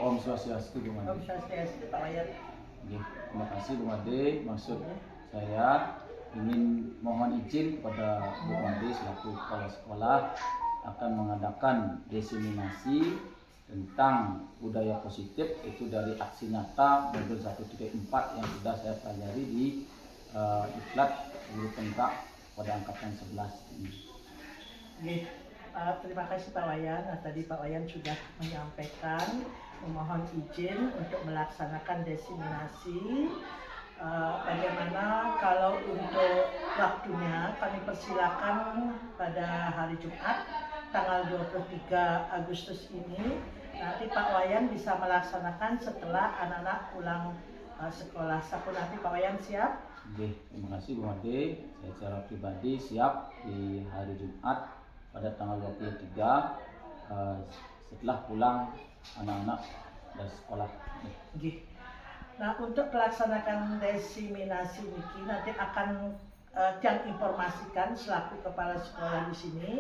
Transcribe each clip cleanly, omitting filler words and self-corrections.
Om Swastiastu, Bung Ade. Om Swastiastu, Pak Wayan. Terima kasih Bung Ade. Maksud saya ingin mohon izin pada Bung Ade selaku kepala sekolah akan mengadakan diseminasi tentang budaya positif, itu dari aksi nyata modul 134 yang sudah saya pelajari di Diklat Guru Penggerak pada angkatan 11 ini. Terima kasih Pak Wayan. Nah, tadi Pak Wayan sudah menyampaikan memohon izin untuk melaksanakan diseminasi. Bagaimana kalau untuk waktunya kami persilakan pada hari Jumat tanggal 23 Agustus ini. Nanti Pak Wayan bisa melaksanakan setelah anak-anak pulang sekolah. Nanti Pak Wayan siap? Terima kasih Bung Ade. Saya secara pribadi siap di hari Jumat pada tanggal 23 setelah pulang anak-anak dari sekolah. Nah, untuk melaksanakan diseminasi ini nanti akan Tiang informasikan selaku kepala sekolah di sini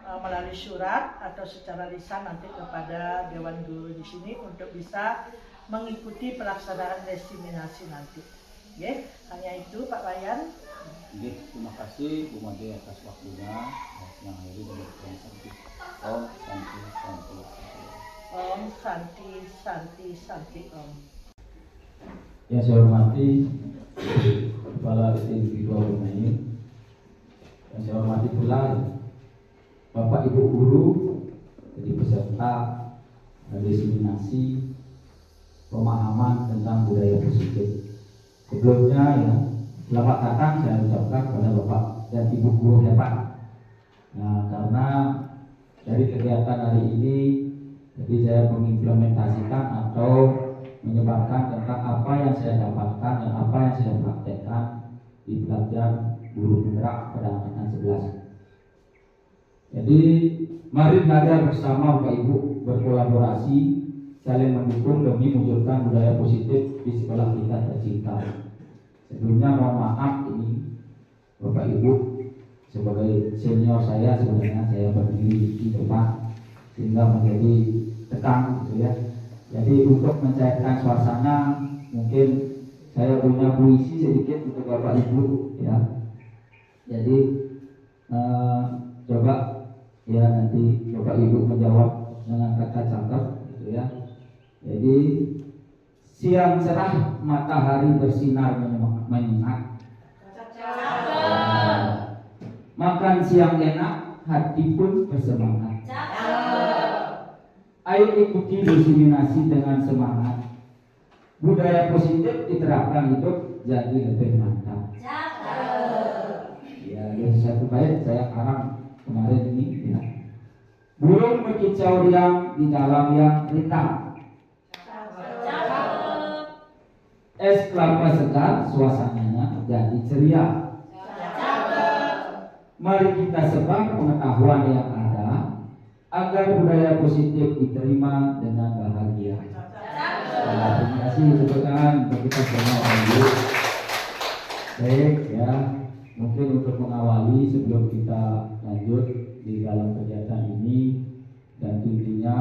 melalui surat atau secara lisan nanti kepada Dewan Guru di sini untuk bisa mengikuti pelaksanaan diseminasi nanti. Hanya itu Pak Wayan. Terima kasih Bung Ade atas waktunya yang hari ini dari Santi. Om Santi Santi. Om Santi Santi Santi Om. Yang saya hormati Kepala Individual Rumah ini, yang saya hormati pula Bapak Ibu Guru jadi peserta diseminasi pemahaman tentang budaya positif. Sebelumnya ya, selamat datang saya ucapkan kepada Bapak dan Ibu Guru hebat. Nah, karena dari kegiatan hari ini, jadi saya mengimplementasikan atau menyebarkan tentang apa yang saya dapatkan dan apa yang saya praktekkan di pelajaran guru penggerak pada angkatan 11. Jadi mari belajar bersama Bapak Ibu, berkolaborasi, saling mendukung demi mewujudkan budaya positif di sekolah kita tercinta. Sebelumnya mohon maaf ini Bapak Ibu, sebagai senior saya sebenarnya saya berdiri di depan sehingga menjadi tegang gitu ya. Jadi untuk mencairkan suasana mungkin saya punya puisi sedikit untuk Bapak Ibu ya. Jadi coba ya nanti Bapak Ibu menjawab dengan kata cakep gitu ya. Jadi siang cerah matahari bersinar menyengat. Makan siang enak, hati pun bersemangat. Ayo ikuti diseminasi dengan semangat. Budaya positif diterapkan hidup jadi lebih mantap. Ya, satu bait saya karang kemarin ini ya. Burung berkicau riang di dalam yang rintang. Es kelapa segar suasananya jadi ceria. Mari kita sebar pengetahuan yang ada agar budaya positif diterima dengan bahagia. Terima kasih tepuk tangan untuk kita semua. Baik ya, mungkin untuk mengawali sebelum kita lanjut di dalam kegiatan ini dan intinya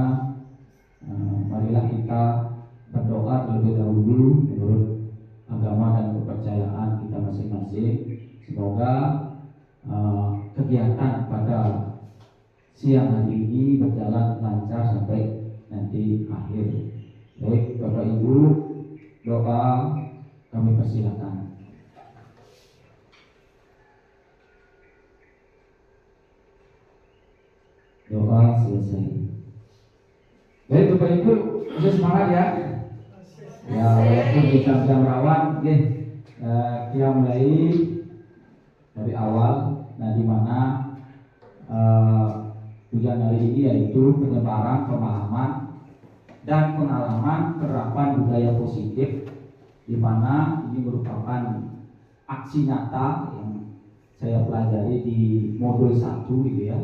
marilah kita berdoa terlebih dahulu menurut agama dan kepercayaan kita masing-masing. Semoga kegiatan pada siang hari ini berjalan lancar sampai nanti akhir. Baik Bapak Ibu, doa kami persilakan. Doa selesai. Baik Bapak Ibu, bisa semangat ya. Ya walaupun di jam-jam rawan, kita mulai dari awal. Nah di mana tujuan hari ini yaitu penyebaran pemahaman dan pengalaman penerapan budaya positif, di mana ini merupakan aksi nyata yang saya pelajari di modul 1 gitu ya,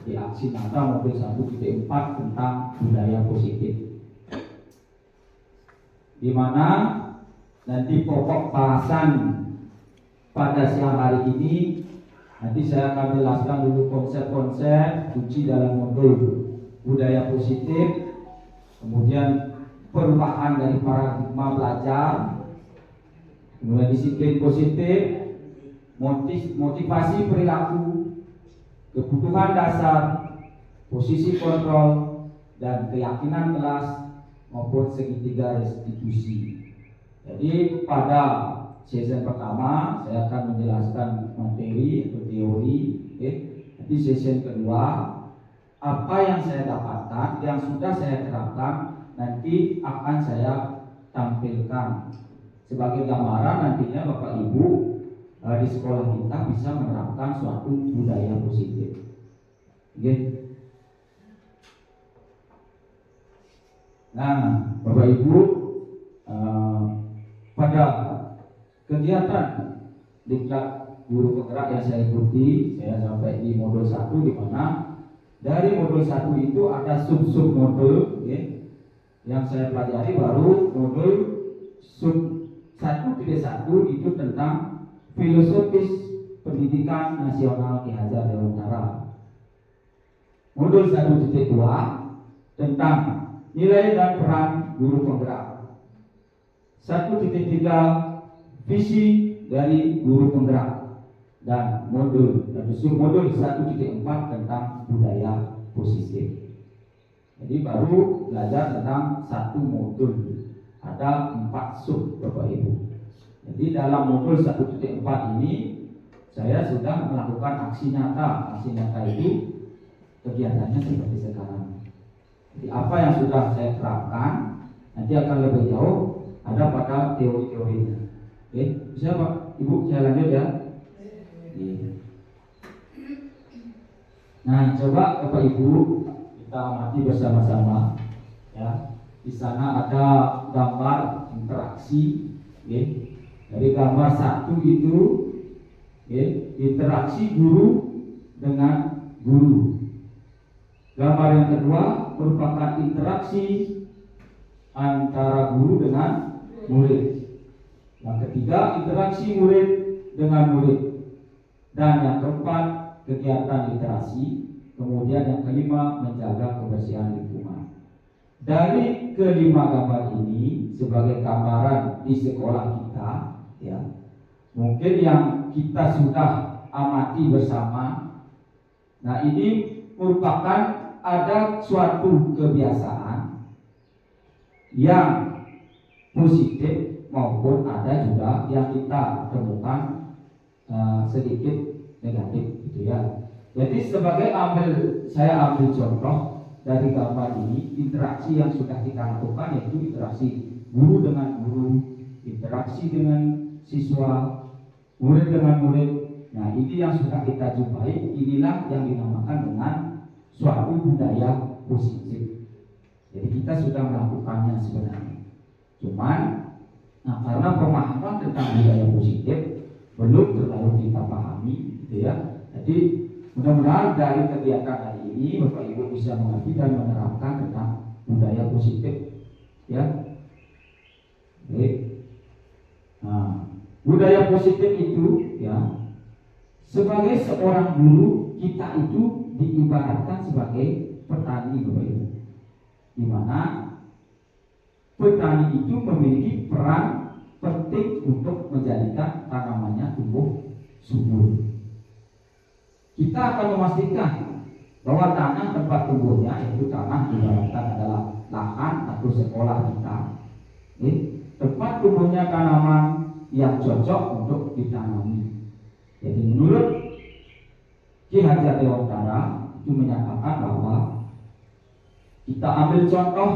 di aksi nyata modul 1 titik 4 tentang budaya positif, di mana nanti pokok bahasan pada siang hari ini Nanti saya akan jelaskan dulu konsep-konsep kunci dalam modul budaya positif, kemudian perubahan dari paradigma belajar, kemudian disiplin positif, motivasi perilaku, kebutuhan dasar, posisi kontrol, dan keyakinan kelas maupun segitiga restitusi. Jadi pada sesi pertama saya akan menjelaskan materi atau teori, nanti sesi kedua apa yang saya dapatkan, yang sudah saya terapkan nanti akan saya tampilkan sebagai gambaran. Nantinya Bapak Ibu di sekolah kita bisa menerapkan suatu budaya positif. Nah, Bapak Ibu, pada kegiatan diklat guru penggerak yang saya ikuti, saya sampai di modul 1, di mana dari modul 1 itu ada sub-sub modul, yang saya pelajari baru modul sub 1.1 itu tentang filosofis pendidikan nasional Ki Hajar Dewantara. Modul 1.2 tentang nilai dan peran guru penggerak. 1.3 visi dari guru penggerak, dan modul submodul 1.4 tentang budaya positif. Jadi baru belajar tentang satu modul, ada 4 sub Bapak Ibu. Jadi dalam modul 1.4 ini saya sudah melakukan aksi nyata. Aksi nyata itu kegiatannya seperti sekarang. Jadi apa yang sudah saya terapkan nanti akan lebih jauh ada pada teori-teorinya. Oke, bisa Pak Ibu saya lanjut ya. Nah, coba Bapak Ibu kita amati bersama-sama ya. Di sana ada gambar interaksi, dari gambar 1 itu interaksi guru dengan guru. Gambar yang kedua merupakan interaksi antara guru dengan murid. Yang ketiga interaksi murid dengan murid. Dan yang keempat kegiatan literasi. Kemudian yang kelima menjaga kebersihan lingkungan. Dari kelima gambar ini sebagai gambaran di sekolah kita, ya, mungkin yang kita sudah amati bersama. Nah, ini merupakan ada suatu kebiasaan yang positif maupun ada juga yang kita temukan sedikit negatif, gitu ya. Jadi saya ambil contoh dari gambar ini, interaksi yang sudah kita lakukan yaitu interaksi guru dengan guru, interaksi dengan siswa, murid dengan murid. Nah, ini yang sudah kita jumpai, inilah yang dinamakan dengan suatu budaya positif. Jadi kita sudah melakukannya sebenarnya. Cuman, karena pemahaman tentang budaya positif belum terlalu kita pahami, gitu ya. Jadi mudah-mudahan dari kegiatan hari ini Bapak Ibu bisa mengerti dan menerapkan tentang budaya positif, ya. Oke. Nah, budaya positif itu, ya, sebagai seorang guru kita itu diibaratkan sebagai petani, Bapak Ibu, di mana petani itu memiliki peran penting untuk menjadikan tanamannya tumbuh subur. Kita akan memastikan bahwa tanah tempat tumbuhnya, yaitu tanah diibaratkan adalah lahan atau sekolah kita, tempat tumbuhnya tanaman yang cocok untuk ditanami. Jadi menurut Ki Hajar Dewantara itu menyatakan bahwa kita ambil contoh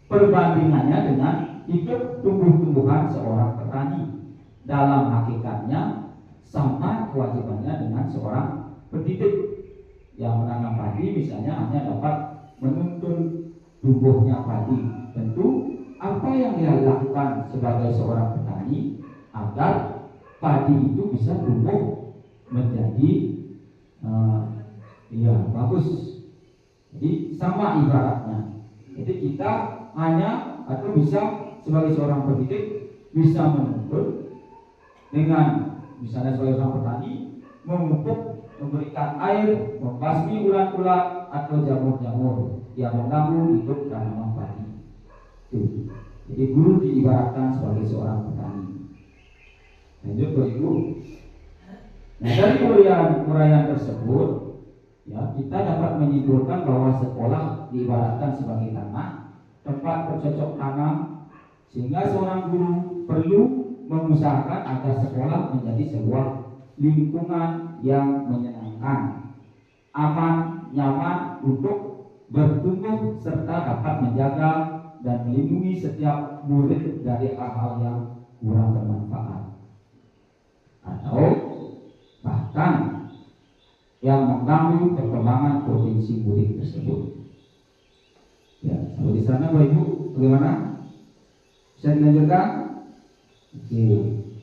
perbandingannya dengan hidup tumbuh-tumbuhan seorang petani. Dalam hakikatnya sama kewajibannya dengan seorang pendidik yang menanam padi, misalnya hanya dapat menuntun tumbuhnya padi. Tentu apa yang dia lakukan sebagai seorang petani agar padi itu bisa tumbuh menjadi bagus. Jadi sama ibaratnya. Jadi kita hanya atau bisa sebagai seorang pendidik bisa menuntun dengan misalnya sebagai seorang petani memupuk, memberikan air, membasmi ulat-ulat atau jamur-jamur yang mengganggu hidup tanaman padi. Itu. Jadi guru diibaratkan sebagai seorang petani. Lanjut Bapak Ibu. Nah, dari uraian tersebut, ya, kita dapat menyimpulkan bahwa sekolah diibaratkan sebagai tanah, tempat bercocok tanam, sehingga seorang guru perlu mengusahakan agar sekolah menjadi sebuah lingkungan yang menyenangkan, aman, nyaman untuk bertumbuh serta dapat menjaga dan melindungi setiap murid dari hal-hal yang kurang bermanfaat atau bahkan yang mengganggu perkembangan potensi murid tersebut. Ya, sampai di sana Bapak Ibu bagaimana? Bisa dilanjutkan? Oke,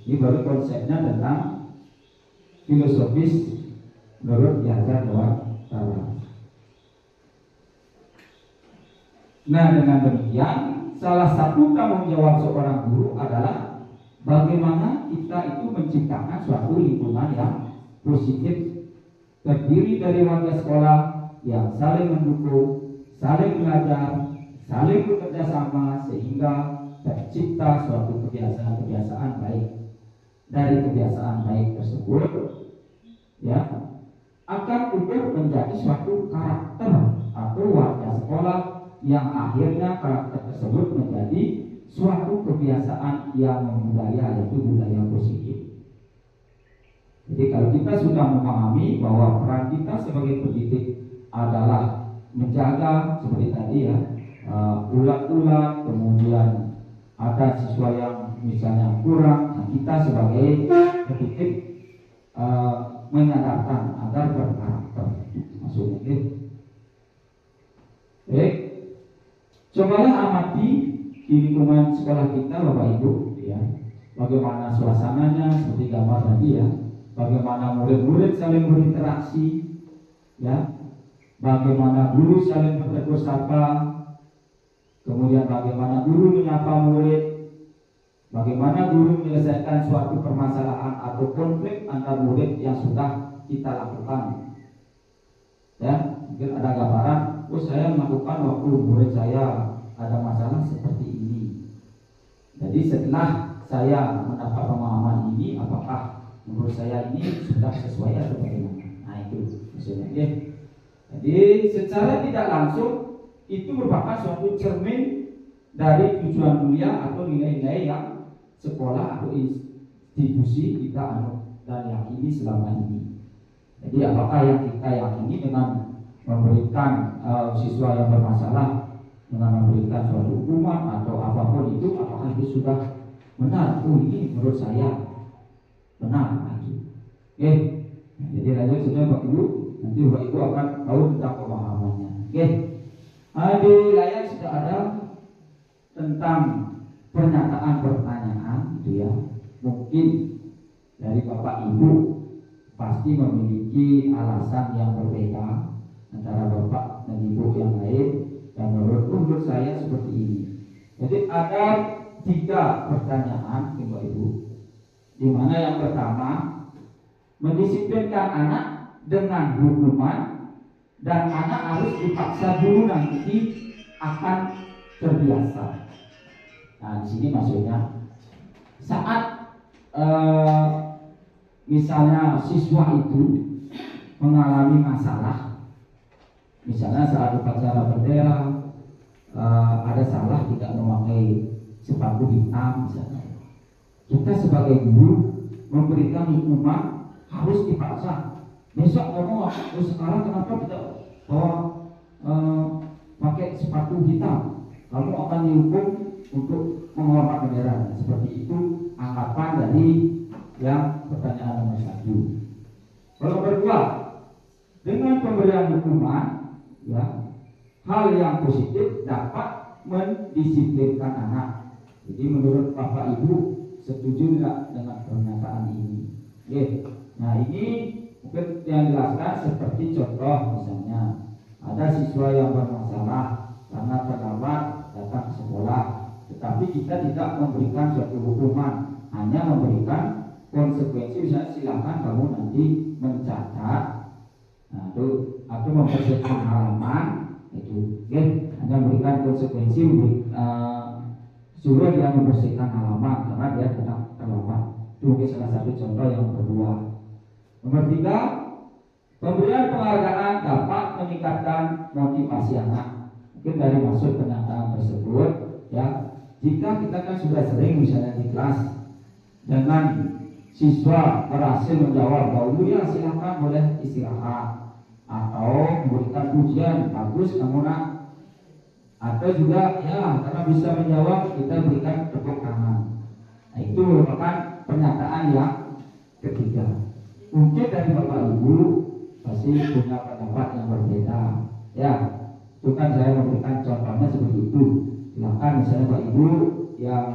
ini baru konsepnya tentang filosofis menurut Yahya Dewantara. Nah, dengan demikian salah satu tanggung jawab seorang guru adalah bagaimana kita itu menciptakan suatu lingkungan yang positif, terdiri dari warga sekolah yang saling mendukung, saling belajar, saling bekerja sama sehingga tercipta suatu kebiasaan-kebiasaan baik. Dari kebiasaan baik tersebut, ya, akan tumbuh menjadi suatu karakter atau warga sekolah yang akhirnya karakter tersebut menjadi suatu kebiasaan yang membudaya, yaitu budaya positif. Jadi kalau kita sudah memahami bahwa peran kita sebagai pendidik adalah menjaga seperti tadi ya, ulat-ulat, kemudian ada siswa yang misalnya kurang, nah kita sebagai pendidik menyadarkan agar berkarakter, maksudnya gitu. Baik, cobalah amati di lingkungan sekolah kita Bapak Ibu, ya, bagaimana suasananya seperti gambar tadi ya, bagaimana murid-murid saling berinteraksi, ya, bagaimana guru saling bertegur sapa, kemudian bagaimana guru menyapa murid, bagaimana guru menyelesaikan suatu permasalahan atau konflik antar murid yang sudah kita lakukan. Ya, mungkin ada gambaran, oh saya melakukan waktu murid saya ada masalah seperti ini. Jadi setelah saya mendapat pemahaman ini, apakah menurut saya ini sudah sesuai atau bagaimana? Nah itu maksudnya. Ya. Jadi secara tidak langsung itu merupakan suatu cermin dari tujuan mulia atau nilai-nilai yang sekolah atau institusi kita anut dan yakini selama ini. Jadi apakah yang kita yakini dengan memberikan siswa yang bermasalah dengan memberikan suatu hukuman atau apapun itu, apakah itu sudah benar? Oh ini menurut saya benar. Oke, jadi lanjut saja Bapak Ibu, nanti Bapak Ibu akan tahu tentang pemahamannya. Oke, di layar sudah ada tentang pernyataan pertanyaan, gitu ya. Mungkin dari Bapak Ibu pasti memiliki alasan yang berbeda antara Bapak dan Ibu yang lain. Dan menurut saya seperti ini. Jadi ada 3 pertanyaan Bapak Ibu, di mana yang pertama, mendisiplinkan anak dengan hukuman dan anak harus dipaksa dulu nanti akan terbiasa. Nah di sini maksudnya saat misalnya siswa itu mengalami masalah. Misalnya saat upacara bendera ada salah tidak memakai sepatu hitam misalnya, kita sebagai guru memberikan hukuman harus dipaksa. Besok kamu sekarang kenapa tidak bawa pakai sepatu hitam? Kamu akan dihukum untuk menghormat bendera. Seperti itu anggapan dari yang pertanyaan nomor 1. Nomor 2, dengan pemberian hukuman, ya, hal yang positif dapat mendisiplinkan anak. Jadi menurut Bapak Ibu setuju tidak dengan pernyataan ini? Oke. Nah ini mungkin yang dijelaskan seperti contoh, misalnya ada siswa yang bermasalah karena terlambat datang ke sekolah, tetapi kita tidak memberikan suatu hukuman, hanya memberikan konsekuensi misalnya silakan kamu nanti mencatat, nah itu atau membersihkan halaman itu, oke, hanya memberikan konsekuensi suruh dia membersihkan halaman karena dia tetap terlambat. Itu mungkin salah satu contoh yang kedua. Nomor 3, pemberian penghargaan dapat meningkatkan motivasi anak. Mungkin dari maksud pernyataan tersebut, ya, jika kita kan sudah sering misalnya di kelas dengan siswa berhasil menjawab bahwa ya silakan boleh istirahat atau memberikan pujian bagus kamu nak, atau juga ya karena bisa menjawab kita berikan tepuk tangan. Nah, itu merupakan pernyataan yang ketiga. Mungkin dari Bapak Ibu pasti punya pendapat yang berbeda, ya. Itu kan saya memberikan contohnya seperti itu. Silakan misalnya Bapak Ibu yang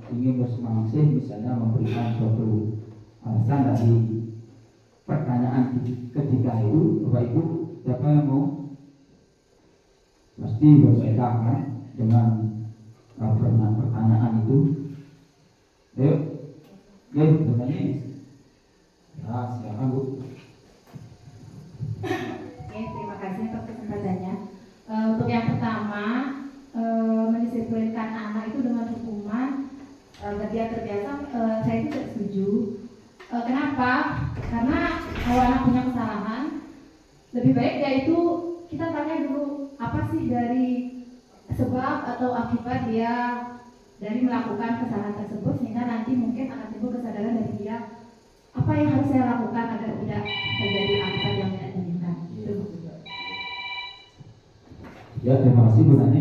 ingin bersemangat misalnya memberikan suatu alasan dari pertanyaan ketiga itu, Bapak Ibu siapa yang mau? Pasti berbeda kan dengan pertanyaan itu. Ayo, bertanya. Ya, silakan Bu. Oke, terima kasih atas kesempatannya. Untuk yang pertama, mendisiplinkan anak itu dengan hukuman dia terbiasa, saya tidak setuju. Kenapa? Karena kalau anak punya kesalahan, lebih baik dia itu kita tanya dulu apa sih dari sebab atau akibat dia dari melakukan kesalahan tersebut, sehingga nanti mungkin akan timbul kesadaran dari dia apa yang harus saya lakukan agar tidak terjadi akibat yang tidak diinginkan. Itu. Ya, terima kasih Bu Nani.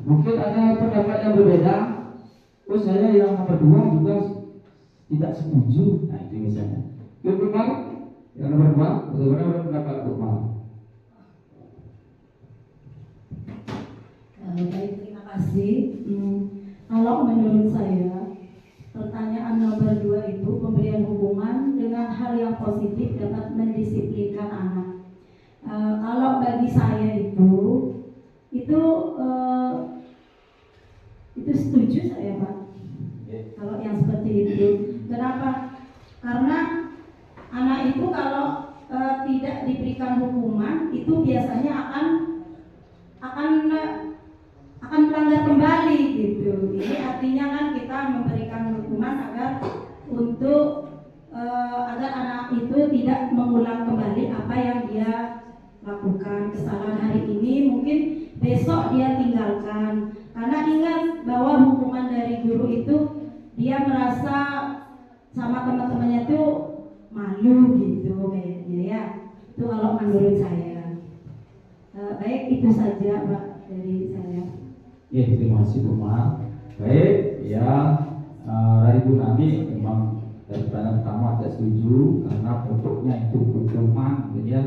Mungkin ada pendapat yang berbeda. Oh, saya yang nomor 2 juga tidak setuju. Nah, itu misalnya. Bu Mal, yang nomor 2, bagaimana pendapat Bu Mal? Baik, terima kasih. Kalau menurut saya, pertanyaan nomor 2 itu pemberian hukuman dengan hal yang positif dapat mendisiplinkan anak. Kalau bagi saya itu setuju saya Pak. Kalau yang seperti itu, kenapa? Karena anak itu kalau tidak diberikan hukuman itu biasanya akan melanggar kembali gitu. Ini artinya kan kita memberikan hukuman agar agar anak itu tidak mengulang kembali apa yang dia lakukan. Kesalahan hari ini mungkin besok dia tinggalkan. Karena ingat bahwa hukuman dari guru itu dia merasa sama teman-temannya itu malu gitu kayaknya ya. Itu kalau menurut saya. Baik, itu saja Pak dari saya. Ya, terima kasih Bu Ma. Baik, ya, dari Bu Nani memang dari pertanyaan pertama tidak setuju karena bentuknya itu hukuman, jadi ya,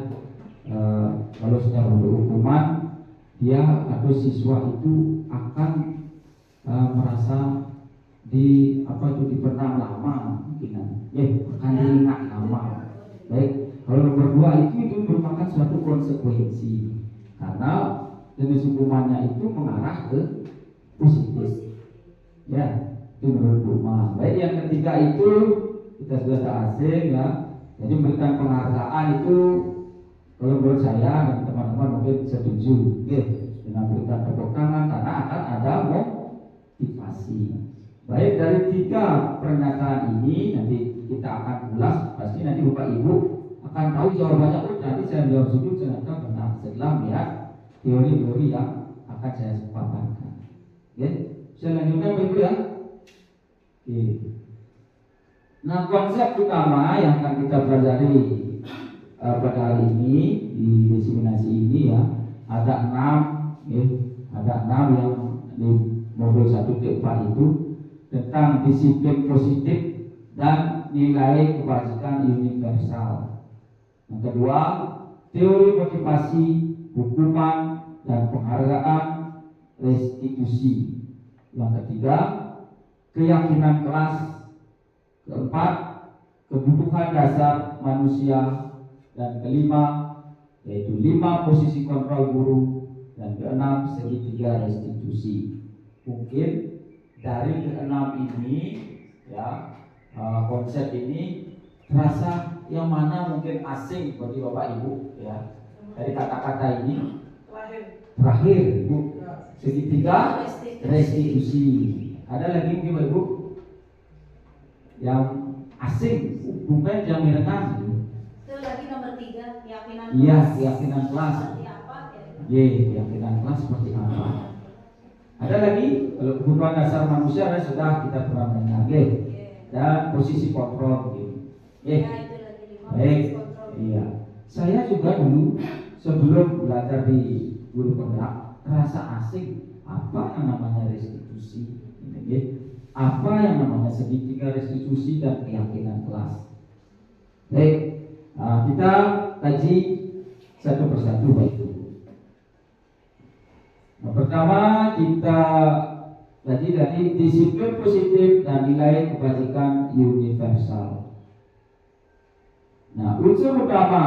kalau secara bentuk hukuman dia atau siswa itu akan merasa dipendam lama, mungkin akan diingat lama. Baik, kalau nomor 2 itu merupakan suatu konsekuensi karena jenis hukumannya itu mengarah ke positif. Ya, itu menurut Bu Ma. Baik, yang ketiga itu kita sudah tak asing ya. Jadi memberikan penghargaan itu kalau menurut saya dan teman-teman mungkin setuju, dengan berikan tepuk tangan karena akan ada motivasi. Baik, dari 3 pernyataan ini nanti kita akan ulas. Pasti nanti Bapak Ibu akan tahu jawabannya. Oh, nanti saya jawab setuju ternyata benar setelah melihat teori-teori yang akan saya paparkan. Oke, saya lanjutkan Bapak Ibu ya. Oke. Nah, konsep utama yang akan kita pelajari pada hari ini di diseminasi ini ya, ada 6 yang di modul 1-4 itu tentang disiplin positif dan nilai kebajikan universal. Yang kedua, teori motivasi, hukuman dan penghargaan, restitusi. Yang ketiga, keyakinan kelas. Keempat, kebutuhan dasar manusia. Dan kelima, yaitu 5 posisi kontrol guru. Dan keenam, segitiga restitusi. Mungkin dari keenam ini ya, konsep ini terasa yang mana mungkin asing bagi Bapak Ibu ya. Dari kata-kata ini terakhir Ibu, segitiga restitusi. Ada lagi mungkin Bapak Ibu yang asing, bukan yang renang gitu. Itu lagi nomor 3, keyakinan Iya, kelas. keyakinan kelas. Seperti apa kira-kira? Keyakinan kelas seperti apa? Ada lagi kalau kebutuhan dasar manusia sudah kita pernah mendengar. Dan posisi kontrol gitu. Ya, itu lagi 5 Baik. kontrol. Iya. Saya juga dulu sebelum belajar di guru penggerak terasa asing apa yang namanya restitusi, gitu. Apa yang namanya segitiga restitusi dan keyakinan kelas. Baik, kita kaji satu persatu Bapak Ibu. Yang pertama kita kaji dari disiplin positif dan nilai kebajikan universal. Nah, unsur utama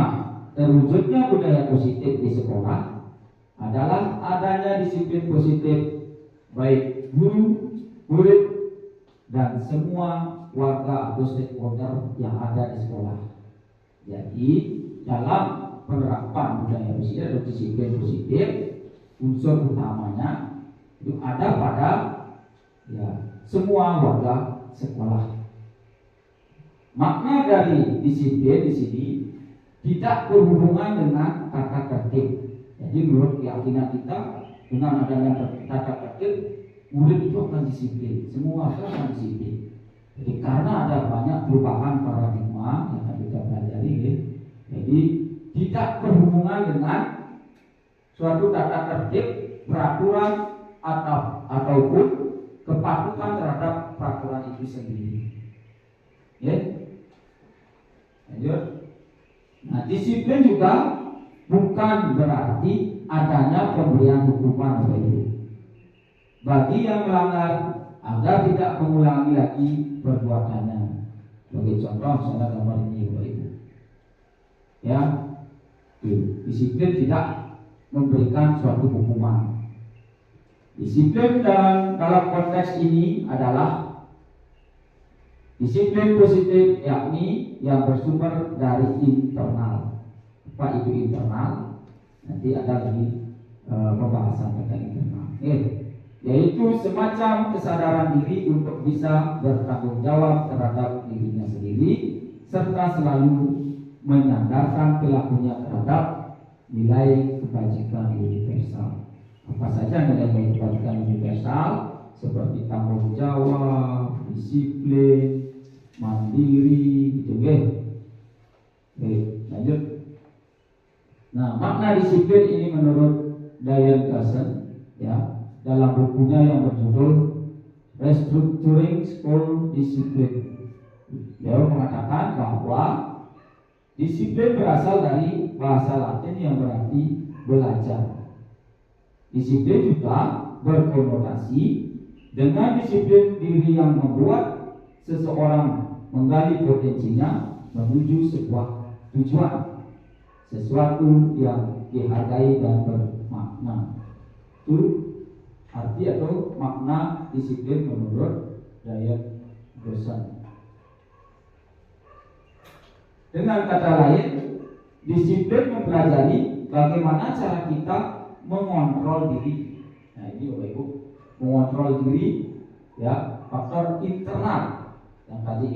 terwujudnya budaya positif di sekolah adalah adanya disiplin positif baik guru, murid, dan semua warga atau stakeholder yang ada di sekolah. Jadi dalam penerapan budaya positif atau disiplin positif, unsur utamanya itu ada pada semua warga sekolah. Makna dari disiplin di sini tidak berhubungan dengan tata tertib. Jadi menurut keyakinan kita dengan adanya tata tertib, murid itu akan disiplin, semua akan disiplin. Jadi karena ada banyak perubahan paradigma yang akan kita pelajari, jadi tidak berhubungan dengan suatu tata tertib, peraturan ataupun kepatuhan terhadap peraturan itu sendiri. Lanjut. Nah, disiplin juga bukan berarti adanya pemberian hukuman bagi yang melanggar agar tidak mengulangi lagi perbuatannya. Sebagai contoh, misalnya gambar ini Bapak Ibu. Ya, disiplin tidak memberikan suatu hukuman. Disiplin dalam konteks ini adalah disiplin positif, yakni yang bersumber dari internal. Apa itu internal? Nanti ada lagi pembahasan tentang internal. Yaitu semacam kesadaran diri untuk bisa bertanggung jawab terhadap dirinya sendiri serta selalu menyandarkan perilakunya terhadap nilai kebajikan universal. Apa saja nilai kebajikan universal? Seperti tanggung jawab, disiplin, mandiri, gitu ya. Oke, lanjut. Nah, makna disiplin ini menurut Diane Carson, ya, dalam bukunya yang berjudul Restructuring School Discipline. Beliau mengatakan bahwa disiplin berasal dari bahasa Latin yang berarti belajar. Disiplin juga berkonotasi dengan disiplin diri yang membuat seseorang menggali potensinya menuju sebuah tujuan, sesuatu yang dihargai dan bermakna. Itu arti atau makna disiplin menurut Diane Carson. Dengan kata lain, disiplin mempelajari bagaimana cara kita mengontrol diri. Nah, ini Bapak Ibu, mengontrol diri, ya, faktor internal yang tadi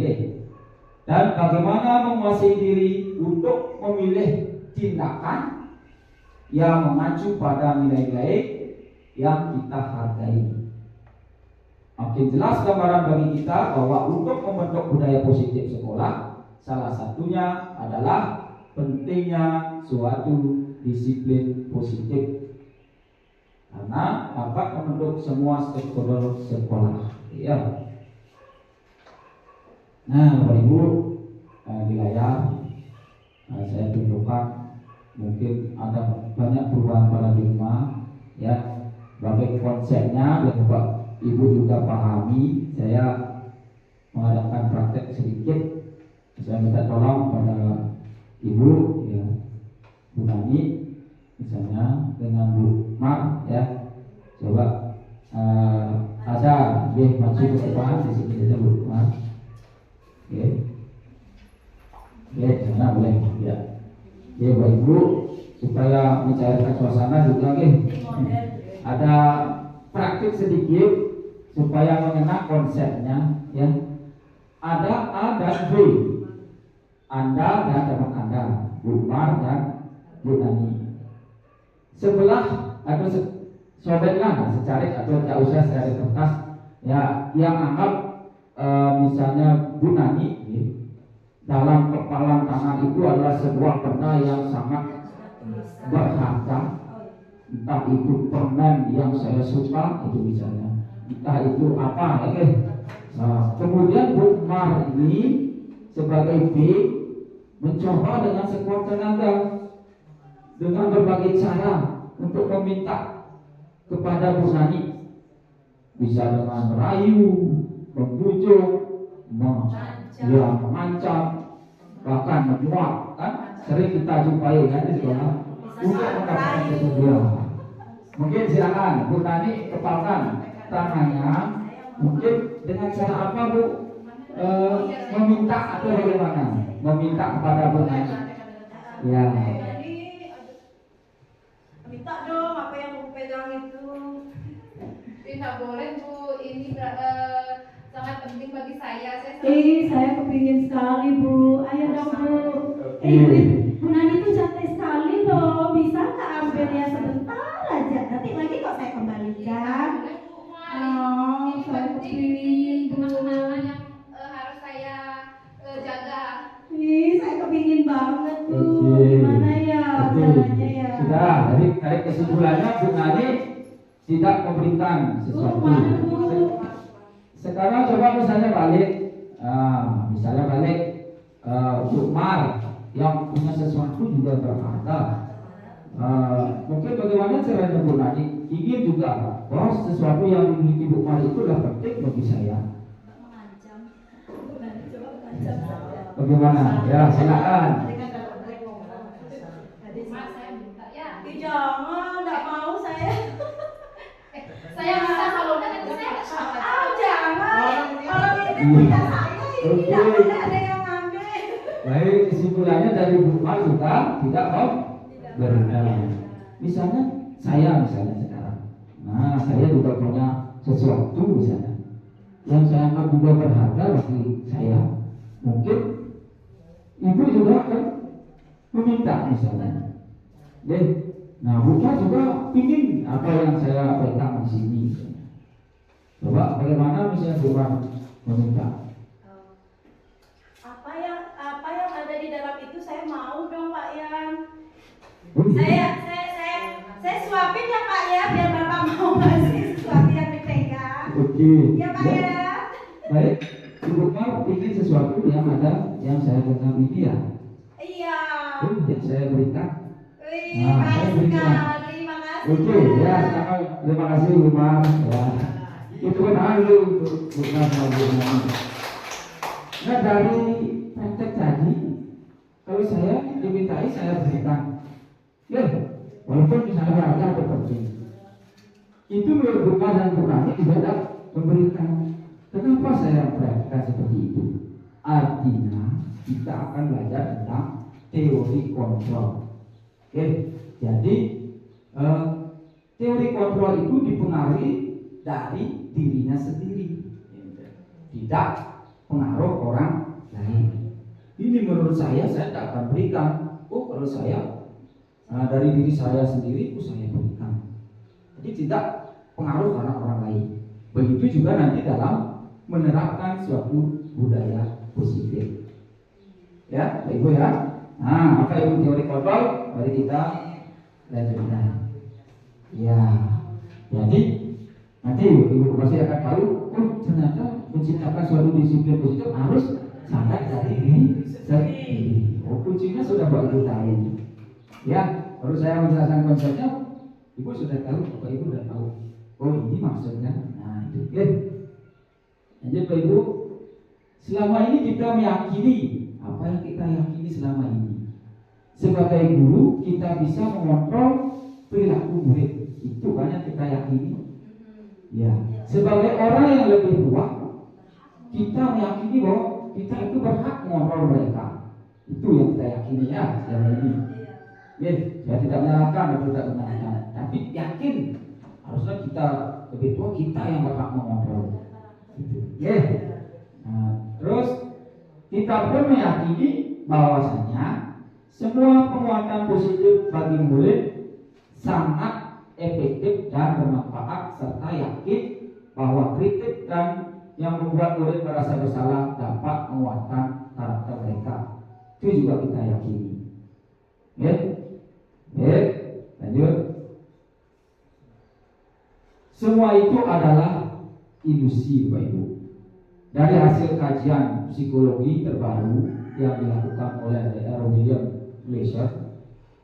dan bagaimana menguasai diri untuk memilih tindakan yang mengacu pada nilai-nilai yang kita hargai. Makin jelas gambaran bagi kita bahwa untuk membentuk budaya positif sekolah, salah satunya adalah pentingnya suatu disiplin positif karena dapat membentuk semua stakeholder sekolah. Ya. Nah, Bapak Ibu, di layar saya tunjukkan mungkin ada banyak perubahan paradigma, ya. Bagai konsepnya yang Bapak Ibu juga pahami, saya mengadakan praktek sedikit. Saya minta tolong pada Ibu, ya, Bu Nani, misalnya dengan Bu Mar, ya, coba ada maju ke depan di sini saja Bu Mar. Oke. Oke, sana boleh. Ya. Ya, Bapak Ibu, supaya mencairkan suasana juga ada praktik sedikit supaya mengenal konsepnya, ya. Ada A dan B. Anda dan teman Anda, Bu Mar dan Bu Nani. Sebelah atau sobeklah secarik atau tidak usah secara kertas, ya, yang anggap misalnya Bu Nani, ya, dalam kepalan tangan itu adalah sebuah benda yang sangat berharga. Entah itu permen yang saya suka, itu misalnya, entah itu apa, oke. Nah, kemudian Bu Mar ini sebagai B mencoba dengan sekuat tenaga dengan berbagai cara untuk meminta kepada Bu Nani, bisa dengan merayu, membujuk, mengancam, bahkan menyuap, kan sering kita jumpai kan di sekolah untuk mendapatkan kesudian. Mungkin silakan Bu Nani kepalkan tangannya, mungkin dengan cara apa Bu? Meminta atau bagaimana? Meminta kepada Bu Nani. Ya. Minta dong apa yang Bu pegang itu. Tidak boleh Bu, ini sangat penting bagi saya. Saya kepingin sekali Bu. Ayo dong Bu. Bu Nani tuh cantik sekali loh. Bisa nggak ambil ya sebentar aja? Nanti lagi kok saya kembalikan. Oh, saya kepingin Bu. Kenangan yang harus saya jaga. Saya kepingin banget Bu. Gimana ya caranya ya? Sudah, dari kesimpulannya Bu Nani tidak memberikan sesuatu. Sekarang coba misalnya balik, Bu Mar yang punya sesuatu juga berharga. Mungkin bagaimana caranya Bu Nani ingin juga bahwa sesuatu yang dimiliki Bu Mar itu adalah penting bagi saya. Bagaimana? Ya, silakan. Jangan, nggak mau saya. Saya bisa kalau nanti saya Jangan. Kalau ini punya saya, ini tidak boleh ada yang ngambil. Baik, kesimpulannya dari Bu Mar juga tidak mau berikan. Misalnya saya sekarang, nah saya juga punya sesuatu misalnya yang saya anggap juga berharga bagi saya. Mungkin ibu juga akan meminta misalnya. Nah, Bu Mar juga ingin apa yang saya pegang di sini misalnya. Coba bagaimana misalnya Bu Mar meminta? Apa yang ada di dalam itu saya mau dong Pak Yan. Oh, iya. Saya suapin ya Pak ya, biar Bapak mau ngasih sesuatu yang dipegang. Oke. Ya Pak ya. Baik, Bu Mar ingin sesuatu yang ada yang saya pegang ini ya. Iya. Yang saya berikan. Wih, Nah, baik saya berikan. sekali, makasih. Oke, ya sekarang terima kasih Bu Mar. Ya. Itu kan dulu untuk Bu Mar sama Bu Nani. Nah, dari praktek tadi, kalau saya dimintai saya berikan. Ya, walaupun misalnya harga atau penting, itu menurut Bu Mar dan Bu Nani tidak memberikan. Kenapa saya praktekkan seperti itu? Artinya kita akan belajar tentang teori kontrol. Oke, jadi teori kontrol itu dipengaruhi dari dirinya sendiri, tidak pengaruh orang lain. Ini menurut saya tidak akan berikan. Kalau saya dari diri saya sendiri, saya berikan. Jadi tidak pengaruh karena orang lain. Begitu juga nanti dalam menerapkan suatu budaya positif. Ya, Bapak Ibu ya. Nah, maka itu teori kontrol. Mari kita lanjutkan. Ya, jadi nanti Ibu pasti akan tahu. Ternyata menciptakan suatu disiplin positif harus sangat dari diri sendiri. Kuncinya sudah Bapak Ibu tahu. Ya, baru saya menjelaskan konsepnya, Ibu sudah tahu, Bapak Ibu sudah tahu. Ini maksudnya. Nah, itu. Oke. Lanjut Bapak Ibu. Selama ini kita meyakini apa yang kita yakini selama ini. Sebagai guru kita bisa mengontrol perilaku murid. Itu banyak kita yakini. Ya. Sebagai orang yang lebih tua, kita meyakini bahwa kita itu berhak mengontrol mereka. Itu yang kita yakini ya selama ini. Ya, saya tidak menyalahkan atau tidak benarkan, tapi yakin harusnya kita lebih tua kita yang berhak mengontrol. Gitu. Ya. Nah, terus kita pun meyakini bahwasanya semua penguatan positif bagi murid sangat efektif dan bermanfaat, serta yakin bahwa kritik dan yang membuat murid merasa bersalah dapat menguatkan karakter mereka. Itu juga kita yakini. Ya, lanjut. Semua itu adalah ilusi, Bapak Ibu. Dari hasil kajian psikologi terbaru yang dilakukan oleh Dr. William Glasser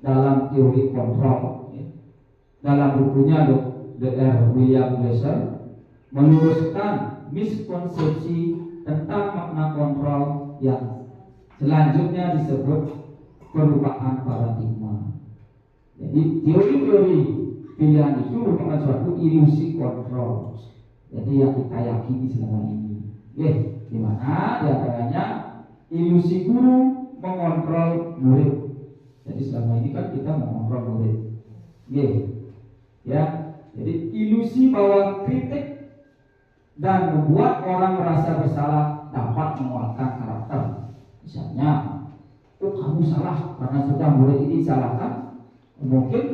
dalam teori kontrol, dalam bukunya Dr. William Glasser meluruskan miskonsepsi tentang makna kontrol yang selanjutnya disebut perubahan paradigma. Jadi teori-teori pilihan itu merupakan suatu ilusi kontrol. Jadi yang kita yakini selama ini, di mana diantaranya ilusi guru mengontrol murid. Jadi selama ini kan kita mengontrol murid, ya. Jadi ilusi bahwa kritik dan membuat orang merasa bersalah dapat menguatkan karakter. Misalnya, kamu salah karena sudah murid ini salahkan, mungkin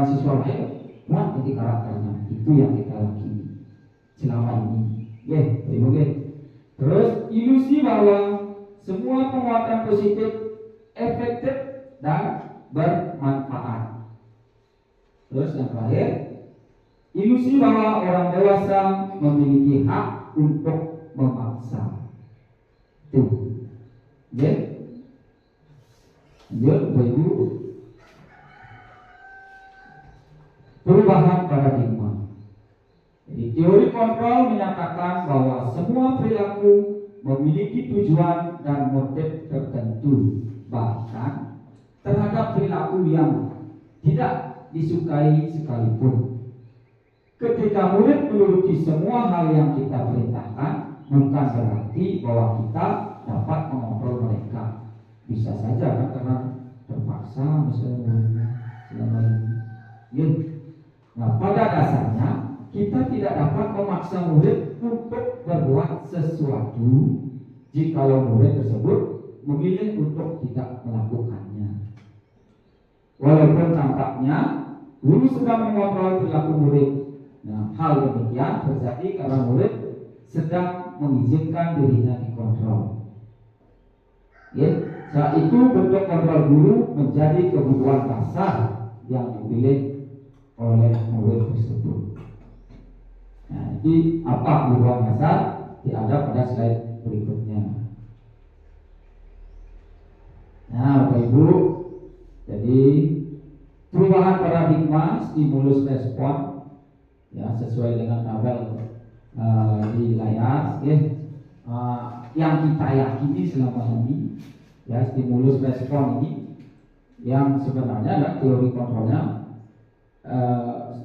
siswa lain kuat jadi karakternya. Itu yang kita yakini selama ini. Terus ilusi bahwa semua penguatan positif efektif dan bermanfaat. Terus yang terakhir, ilusi bahwa orang dewasa memiliki hak untuk memaksa. Itu. Lanjut, Bapak Ibu. Perubahan paradigma. Jadi teori kontrol menyatakan bahwa semua perilaku memiliki tujuan dan motif tertentu, bahkan terhadap perilaku yang tidak disukai sekalipun. Ketika murid menuruti semua hal yang kita perintahkan, bukan berarti bahwa kita dapat mengontrol mereka. Bisa saja kan karena terpaksa misalnya selama ini. Nah, pada dasarnya kita tidak dapat memaksa murid untuk berbuat sesuatu jikalau murid tersebut memilih untuk tidak melakukannya. Walaupun tampaknya guru sedang mengontrol perilaku murid. Nah, hal demikian terjadi karena murid sedang mengizinkan dirinya dikontrol. Saat itu bentuk kontrol guru menjadi kebutuhan dasar yang dipilih oleh murid tersebut. Nah, jadi apa kebutuhan dasar? Ada pada slide berikutnya. Nah, Bapak Ibu, jadi perubahan paradigma stimulus respon, ya sesuai dengan tabel di layar, yang kita yakini selama ini, ya stimulus respon ini, yang sebenarnya adalah teori kontrolnya.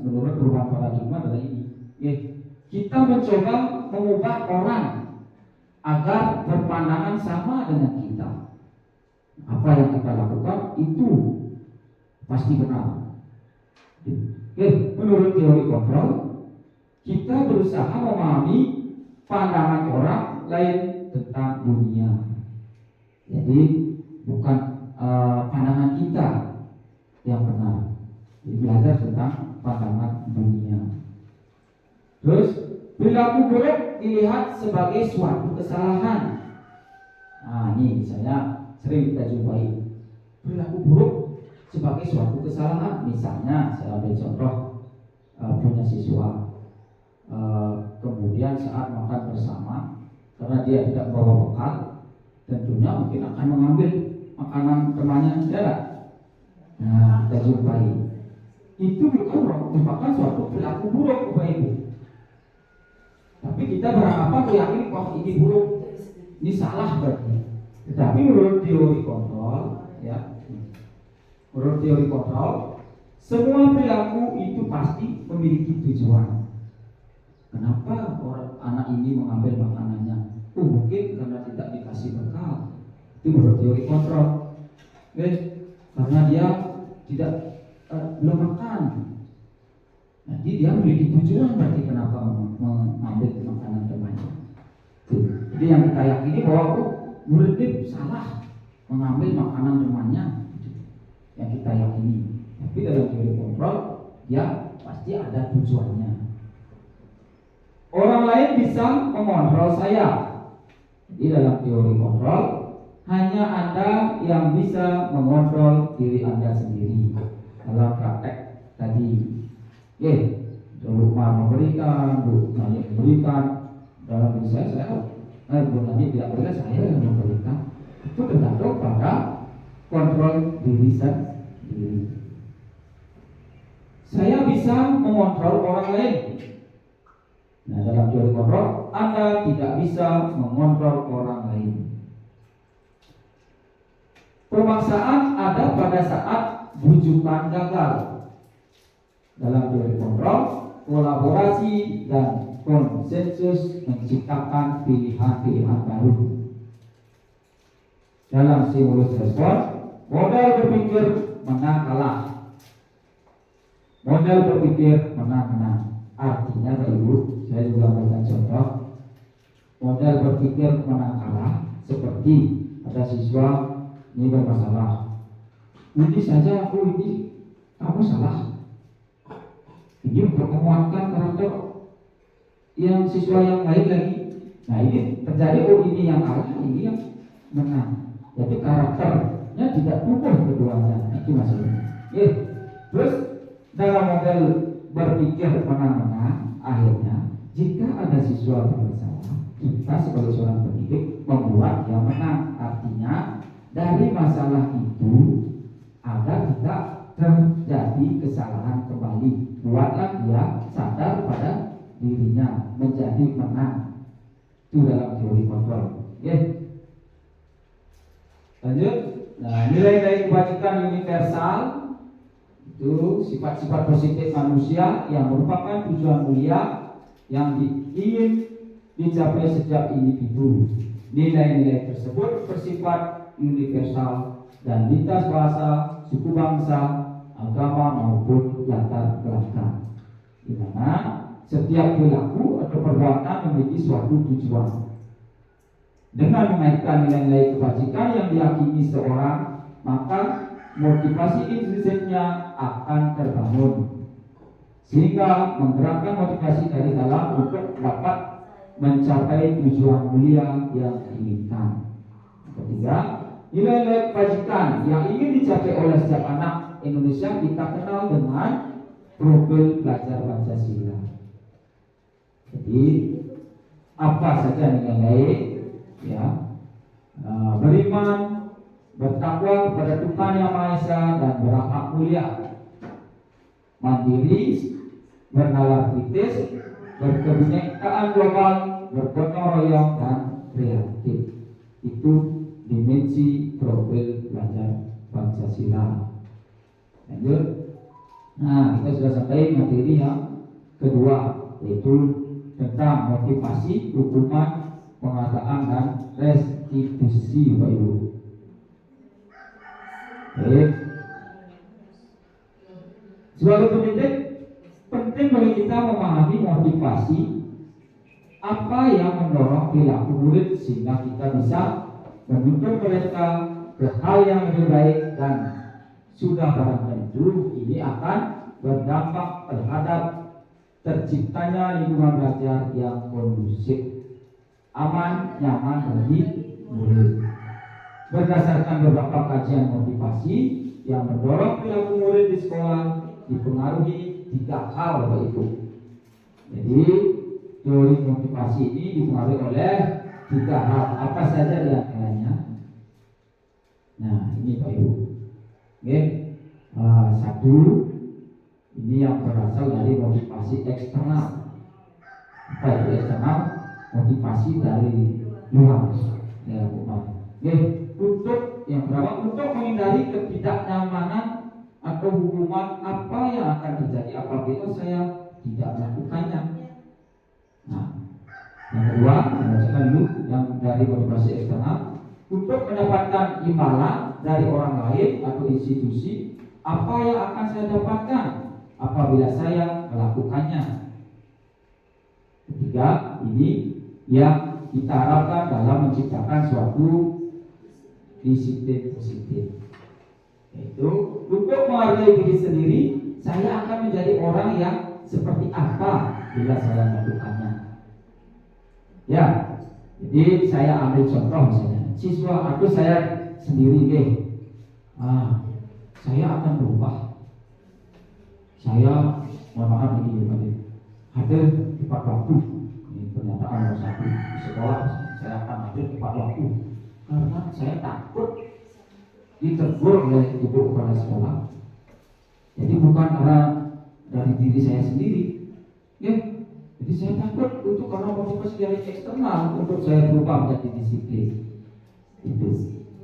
Menurut perubahan paradigma adalah ini. Kita mencoba mengubah orang agar berpandangan sama dengan kita. Apa yang kita lakukan itu pasti benar. Menurut teori kontrol, kita berusaha memahami pandangan orang lain tentang dunia. Jadi bukan pandangan kita yang benar. Belajar tentang pandangan dunia. Terus perilaku buruk dilihat sebagai suatu kesalahan. Nah, ini misalnya sering kita jumpai perilaku buruk sebagai suatu kesalahan. Misalnya saya ambil contoh punya siswa, kemudian saat makan bersama karena dia tidak bawa bekal, tentunya mungkin akan mengambil makanan temannya, tidak? Nah, kita jumpai. Itu bukan merupakan suatu perilaku buruk, Bapak Ibu. Tapi kita beranggapan meyakini bahwa ini buruk, ini salah berarti. Tetapi menurut teori kontrol, ya, menurut teori kontrol, semua perilaku itu pasti memiliki tujuan. Kenapa orang anak ini mengambil makanannya? Mungkin karena tidak dikasih bekal, itu menurut teori kontrol. Karena dia tidak belum makan, jadi dia memiliki tujuan berarti kenapa mengambil makanan temannya. Jadi yang kita yakini bahwa murid ini salah mengambil makanan temannya, yang kita yakini. Tapi dalam teori kontrol dia pasti ada tujuannya. Orang lain bisa mengontrol saya. Jadi dalam teori kontrol hanya Anda yang bisa mengontrol diri Anda sendiri. Dalam praktek tadi, Lukman memberikan, Nabi memberikan. Dalam diri saya Nabi tidak boleh, saya yang memberikan. Itu tergantung pada kontrol diri sendiri. Saya bisa mengontrol orang lain. Nah, dalam teori kontrol, Anda tidak bisa mengontrol orang lain. Pemaksaan ada pada saat bujukan gagal. Dalam teori kontrol, kolaborasi dan konsensus menciptakan pilihan-pilihan baru. Dalam stimulus respon, model berpikir menang kalah. Model berpikir menang-menang. Artinya Bapak Ibu, saya juga memberikan contoh. Model berpikir menang kalah seperti ada siswa ini bermasalah. Ini saja ini kamu salah. Ini untuk menguatkan karakter yang siswa yang lain lagi. Nah ini terjadi, ini yang kalah, ini yang menang. Jadi karakternya tidak tumbuh keduanya. Itu maksudnya. Terus dalam model berpikir menang-menang, akhirnya jika ada siswa bersalah, kita sebagai seorang pendidik membuat dia menang. Artinya dari masalah itu agar tidak terjadi kesalahan kembali, buatlah dia sadar pada dirinya menjadi menang. Itu dalam teori kontrol. Lanjut. Nah, nilai-nilai kebajikan universal itu sifat-sifat positif manusia yang merupakan tujuan mulia yang ingin dicapai setiap individu. Nilai-nilai tersebut bersifat universal dan lintas bahasa, suku bangsa, agama maupun latar belakang, di mana setiap perilaku atau perbuatan memiliki suatu tujuan. Dengan mengaitkan nilai-nilai kebajikan yang diyakini seorang, maka motivasi intrinsiknya akan terbangun, sehingga menggerakkan motivasi dari dalam untuk dapat mencapai tujuan mulia yang diinginkan. Ketiga, nilai-nilai kebajikan yang ingin dicapai oleh setiap anak Indonesia kita kenal dengan profil belajar Pancasila. Jadi apa saja nilai-nilai? Beriman, bertakwa kepada Tuhan Yang Maha Esa dan berakhlak mulia, mandiri, bernalar kritis, berkebinekaan global, bergotong royong dan kreatif. Itu dimensi profil belajar Pancasila. Lanjut. Nah, kita sudah sampai materi yang kedua, yaitu tentang motivasi, hukuman, pengadaan dan restitusi, Bapak Ibu. Baik. Sebagai pendidik, penting bagi kita memahami motivasi apa yang mendorong perilaku murid sehingga kita bisa menuntun mereka ke hal yang lebih baik, dan sudah barang tentu ini akan berdampak terhadap terciptanya lingkungan belajar yang kondusif, aman, nyaman bagi murid. Berdasarkan beberapa kajian motivasi yang mendorong perilaku murid di sekolah dipengaruhi 3 hal, Bapak Ibu. Jadi teori motivasi ini dipengaruhi oleh 3 hal. Apa saja di antaranya? Nah, ini Bapak Ibu. Satu, ini yang berasal dari motivasi eksternal. Apa itu eksternal? Motivasi dari luar. Untuk yang pertama, untuk menghindari ketidaknyamanan atau hukuman apa yang akan terjadi apabila saya tidak melakukannya. Nah, yang kedua, saya bacakan dulu yang dari motivasi eksternal untuk mendapatkan imbalan dari orang lain atau institusi apa yang akan saya dapatkan apabila saya melakukannya. Ketiga, ini yang kita harapkan dalam menciptakan suatu disiplin positif, yaitu untuk menghargai diri sendiri. Saya akan menjadi orang yang seperti apa bila saya melakukannya. Ya, jadi saya ambil contoh misalnya, siswa atau saya sendiri saya akan berubah. Saya mohon maaf ini hadir tepat waktu. Ini pernyataan nomor 1 di sekolah. Saya akan hadir tepat waktu karena saya takut ditegur oleh ibu kepala sekolah. Jadi bukan karena dari diri saya sendiri, ya. Jadi saya takut untuk karena motivasi dari eksternal untuk saya berubah menjadi disiplin. Itu.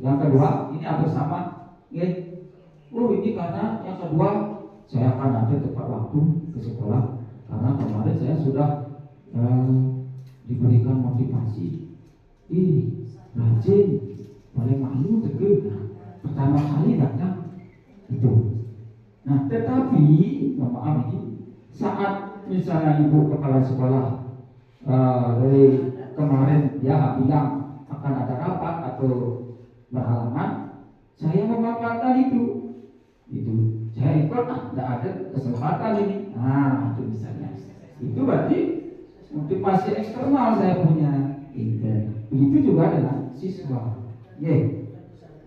Yang kedua, ini hampir sama, ya. Ini karena yang kedua saya akan hadir tepat waktu ke sekolah karena kemarin saya sudah diberikan motivasi. Rajin, paling malu teguh. Pertama kali datang itu. Nah, tetapi maaf ini saat misalnya ibu kepala sekolah dari kemarin dia bilang akan ada rapat atau berhalangan, saya memanfaatkan itu saya ikut, tidak ada kesempatan ini. Nah, itu misalnya itu berarti motivasi eksternal saya punya. Begitu juga dengan siswa.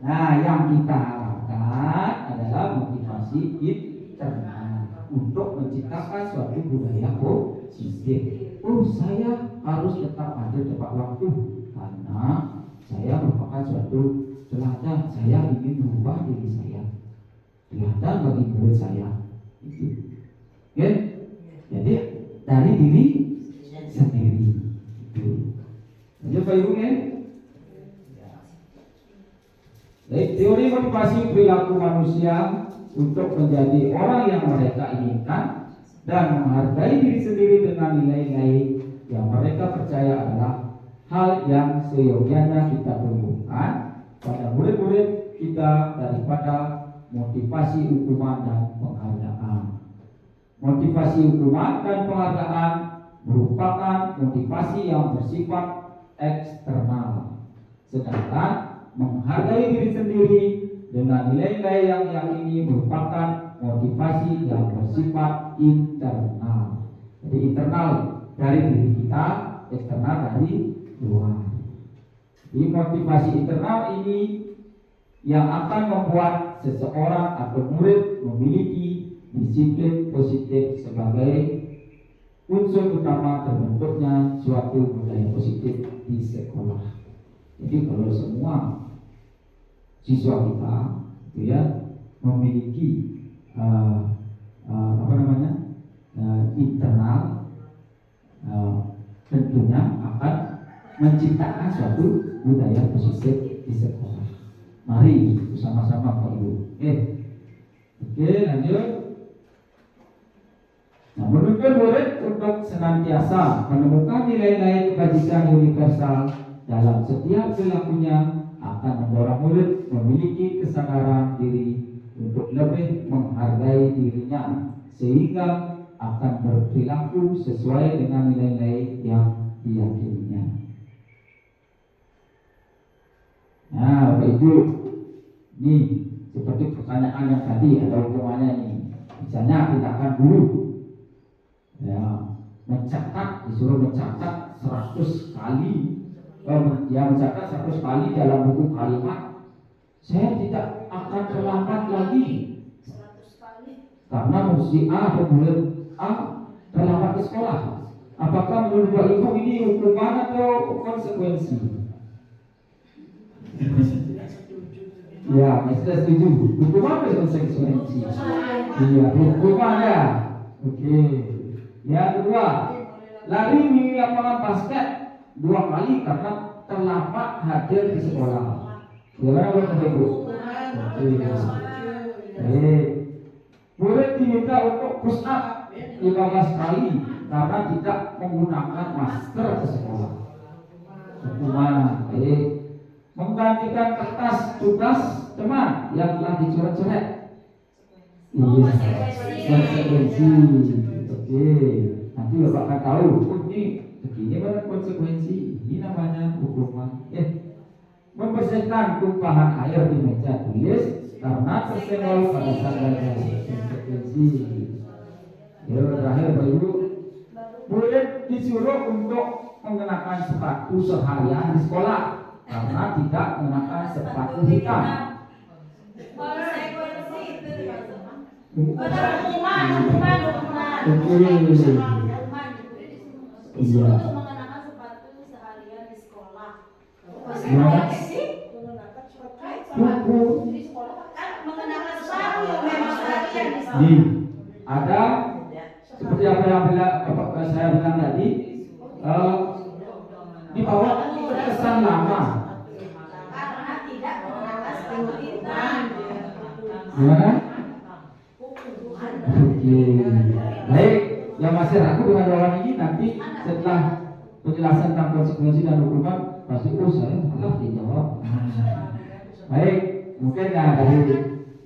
Nah, yang kita harapkan adalah motivasi internal untuk menciptakan suatu budaya positif. Saya harus tetap ada tepat waktu karena saya merupakan suatu teladan. Saya ingin merubah diri saya, teladan bagi murid saya. Jadi dari diri sendiri. Lanjut Pak Ibu ya. Baik, teori motivasi perilaku manusia untuk menjadi orang yang mereka inginkan dan menghargai diri sendiri dengan nilai-nilai yang mereka percaya adalah hal yang seyogianya kita tumbuhkan pada murid-murid kita daripada motivasi hukuman dan penghargaan. Motivasi hukuman dan penghargaan merupakan motivasi yang bersifat eksternal, sedangkan menghargai diri sendiri dengan nilai-nilai yang yakini merupakan motivasi yang bersifat internal. Jadi internal dari diri kita, eksternal dari luar. Jadi motivasi internal ini yang akan membuat seseorang atau murid memiliki disiplin positif sebagai unsur utama terbentuknya suatu budaya positif di sekolah. Jadi kalau semua siswa kita itu ya memiliki internal, tentunya akan menciptakan suatu budaya positif di sekolah. Mari bersama-sama Pak Ibu. Oke, lanjut. Nah, menuntut murid untuk senantiasa menemukan nilai-nilai kebajikan universal dalam setiap perilakunya akan mendorong murid memiliki kesadaran diri untuk lebih menghargai dirinya sehingga akan berperilaku sesuai dengan nilai-nilai yang diyakininya. Nah, Bapak Ibu, ini seperti pertanyaan yang tadi ada hukumannya ini. Misalnya tindakan guru, ya, disuruh mencatat 100 kali. Yang mencatat 100 kali dalam buku kalimat, saya tidak akan terlambat lagi karena murid A atau murid A terlambat ke sekolah. Apakah menurut Bapak Ibu ini hukuman atau konsekuensi? Ya, saya setuju. Hukuman atau konsekuensi? Iya, hukuman ya. Oke. Yang kedua, lari di lapangan basket 2 kali karena terlambat hadir di sekolah. Gimana Bapak Ibu? Murid diminta untuk push up 15 kali karena tidak menggunakan masker ke sekolah. hukuman. Baik. Menggantikan kertas tugas teman yang telah dicoret-coret. Iya, konsekuensi. Oke, nanti Bapak akan tahu. Oh, ini banyak konsekuensi. Ini namanya hukuman. Membersihkan tumpahan air di meja tulis karena tersenggol pada saat belajar. Konsekuensi. Ya, terakhir Bapak Ibu, murid disuruh untuk mengenakan sepatu seharian di sekolah karena tidak mengenakan sepatu hitam. Iya. mengenakan sepatu seharian di sekolah. Gimana? Mengenakan sepatu memang seharian di sekolah. Nih, ada seperti apa yang saya bilang tadi, di bawah terkesan lama. Karena tidak mengenakan sepatu hitam. Gimana? Oke. Baik, yang masih ragu dengan jawaban ini nanti setelah penjelasan tentang konsekuensi dan hukuman pasti saya salah dijawab. Baik, mungkin dari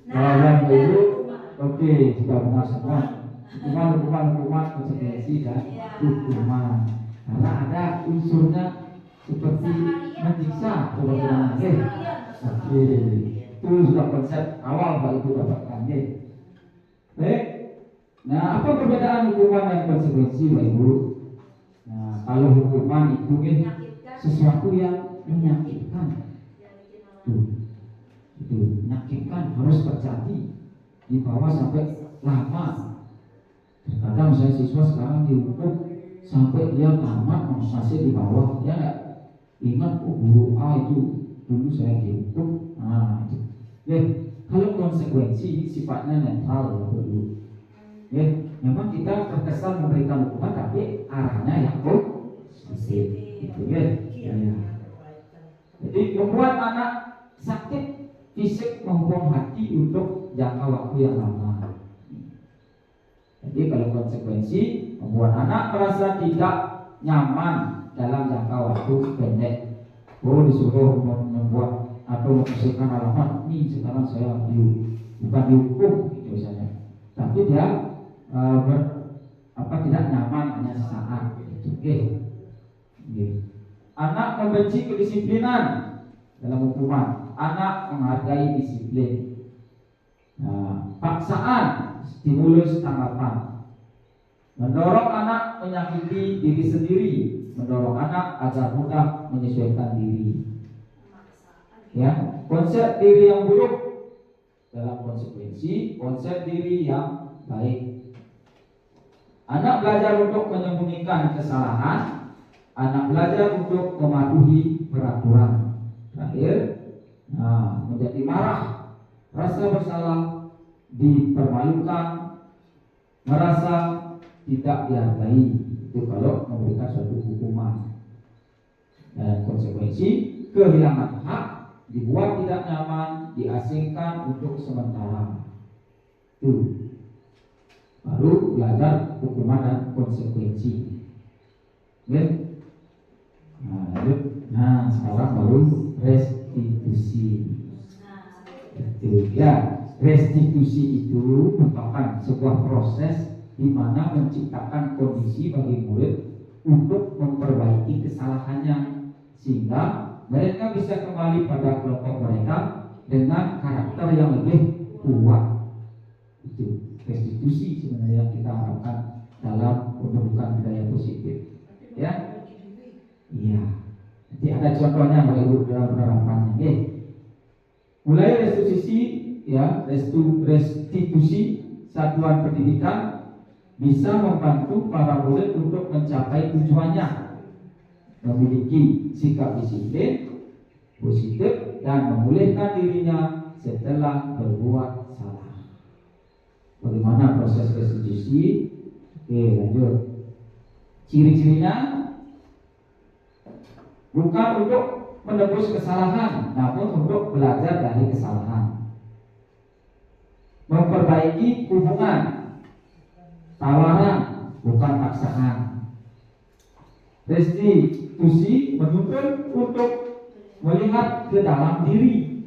jawaban dulu. Oke, sudah benar semua. Hukuman, konsekuensi dan hukuman. Karena ada unsurnya seperti menyiksa orang. Oke, itu sudah konsep awal Pak Ibu dapatkan. Baik. Nah, apa perbedaan hukuman dan konsekuensi Pak Ibu? Nah, kalau hukuman itu sesuatu yang menyakitkan. Itu menyakitkan, harus terjadi di bawah sampai lama. Kadang saya siswa sekarang dihukum sampai dia tamat masih di bawah. Ya nggak? Ingat guru A itu dulu saya dihukum. Nah, itu. Kalau konsekuensi sifatnya netral ya dulu. Memang kita terkesan memberikan hukuman tapi arahnya yang positif. Gitu ya. Jadi membuat anak sakit fisik maupun hati untuk jangka waktu yang lama. Jadi kalau konsekuensi membuat anak merasa tidak nyaman dalam jangka waktu pendek. Disuruh membuat atau mengusulkan alamat ini sekarang saya bukan dihukum gitu misalnya, tapi dia tidak nyaman hanya sesaat. Anak membenci kedisiplinan dalam hukuman. Anak menghargai disiplin. Paksaan, stimulus tanggapan. Mendorong anak menyakiti diri sendiri, mendorong anak agar mudah menyesuaikan diri. Konsep diri yang buruk dalam konsekuensi, konsep diri yang baik. Anak belajar untuk menyembunyikan kesalahan, anak belajar untuk mematuhi peraturan. Terakhir, menjadi marah, rasa bersalah, dipermalukan, merasa tidak dihargai. Itu kalau memberikan suatu hukuman. Dan konsekuensi, kehilangan hak, dibuat tidak nyaman, diasingkan untuk sementara. Itu baru belajar hukuman dan konsekuensi. Nah, sekarang baru restitusi. Itu ya, restitusi itu merupakan sebuah proses di mana menciptakan kondisi bagi murid untuk memperbaiki kesalahannya sehingga mereka bisa kembali pada kelompok mereka dengan karakter yang lebih kuat. Itu restitusi sebenarnya yang kita harapkan dalam pembentukan budaya positif. Ya, iya. Nanti ada contohnya Bapak Ibu dalam penerapannya. Mulai restitusi, restitusi satuan pendidikan bisa membantu para murid untuk mencapai tujuannya, memiliki sikap disiplin positif dan memulihkan dirinya setelah berbuat salah. Bagaimana proses restitusi? Lanjut. Ciri-cirinya bukan untuk menebus kesalahan, namun untuk belajar dari kesalahan. Memperbaiki hubungan, tawaran, bukan paksaan. Restitusi menuntut untuk melihat ke dalam diri.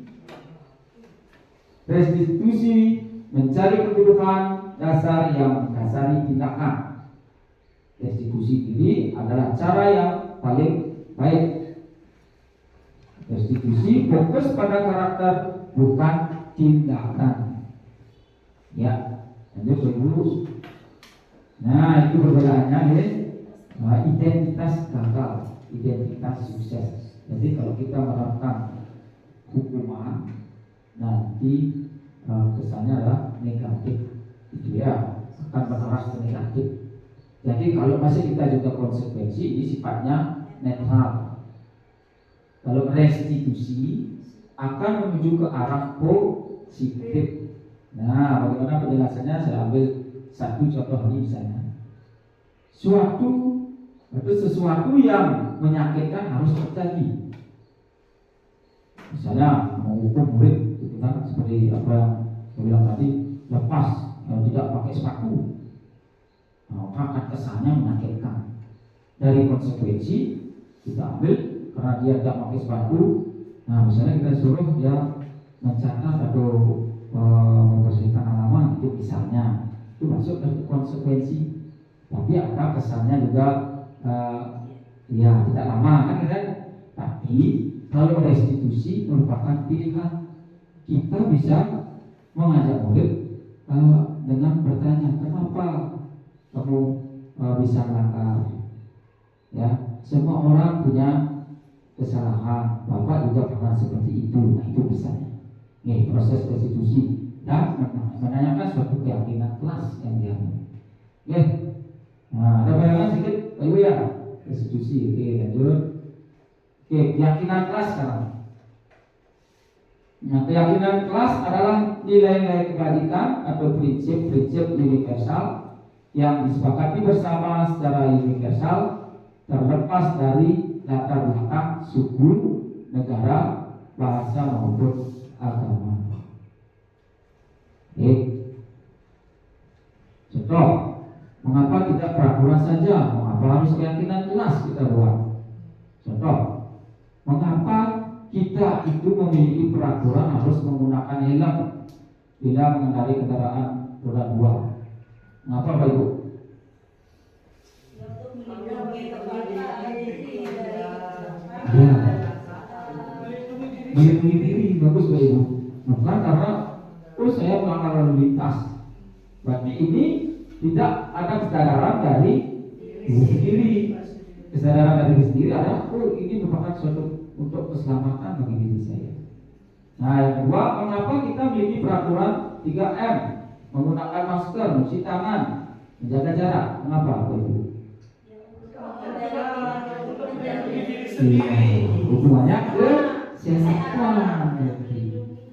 Restitusi mencari kebutuhan dasar yang mendasari tindakan. Restitusi diri adalah cara yang paling baik. Restitusi fokus pada karakter, bukan tindakan. Ya, lanjut dulu. Nah, itu perbedaannya ya. Identitas gagal, identitas sukses. Jadi kalau kita menerapkan hukuman, nanti kesannya adalah negatif, itu ya, akan mengarah ke negatif. Jadi kalau masih kita juga konsekuensi, ini sifatnya netral. Kalau restitusi akan menuju ke arah positif. Nah, bagaimana penjelasannya? Saya ambil satu contoh ini misalnya. Sesuatu yang menyakitkan harus terjadi. Misalnya menghukum murid, itu kan seperti apa yang saya bilang tadi, lepas tidak pakai sepatu, maka kesannya menyakitkan. Dari konsekuensi kita ambil, karena dia tidak pakai sepatu. Nah, misalnya kita suruh dia mencatat atau membersihkan halaman, itu misalnya, itu masuk dari konsekuensi. Tapi ada kesannya juga ya tidak lama kan. Tapi kalau restitusi merupakan pilihan. Kita bisa mengajak murid dengan bertanya, kenapa kamu bisa melanggar? Ya, semua orang punya kesalahan. Bapak juga pernah seperti itu. Nah, itu misalnya. Nih, proses restitusi dan menanyakan suatu keyakinan kelas yang diambil. Oke. Nah, ada bayangan sedikit, Pak Ibu ya? Restitusi, oke, lanjut. Oke, keyakinan kelas sekarang. Nah, keyakinan kelas adalah nilai-nilai kebajikan atau prinsip-prinsip universal yang disepakati bersama secara universal, terlepas dari latar belakang suku, negara, bahasa maupun agama. Oke. Contoh, mengapa tidak peraturan saja? Mengapa harus keyakinan kelas kita buat? Contoh, mengapa kita itu memiliki peraturan harus menggunakan helm bila mengendarai kendaraan roda 2? Mengapa Pak Ibu? Ya, melindungi diri, bagus Pak Ibu. Bukan karena saya melanggar lalu lintas. Berarti ini tidak ada kesadaran dari diri sendiri. Kesadaran dari diri sendiri adalah ini merupakan suatu untuk keselamatan bagi diri saya. Nah, yang kedua, mengapa kita memiliki peraturan 3M, menggunakan masker, mencuci tangan, menjaga jarak? Mengapa, Bapak Ibu? Hubungannya ke kesehatan.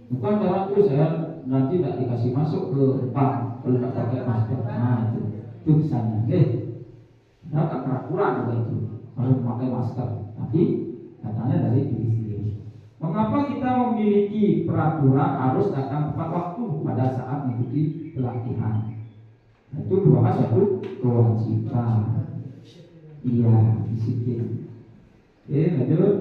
Bukan karena itu saya nanti tidak dikasih masuk ke bank kalau tidak pakai masker. Nah, itu misalnya. Oke, ada peraturan itu harus memakai masker, tapi katanya dari diri sendiri. Mengapa kita memiliki peraturan harus datang tepat waktu pada saat mengikuti pelatihan? Itu merupakan suatu kewajiban. Iya, disiplin. Oke, lanjut.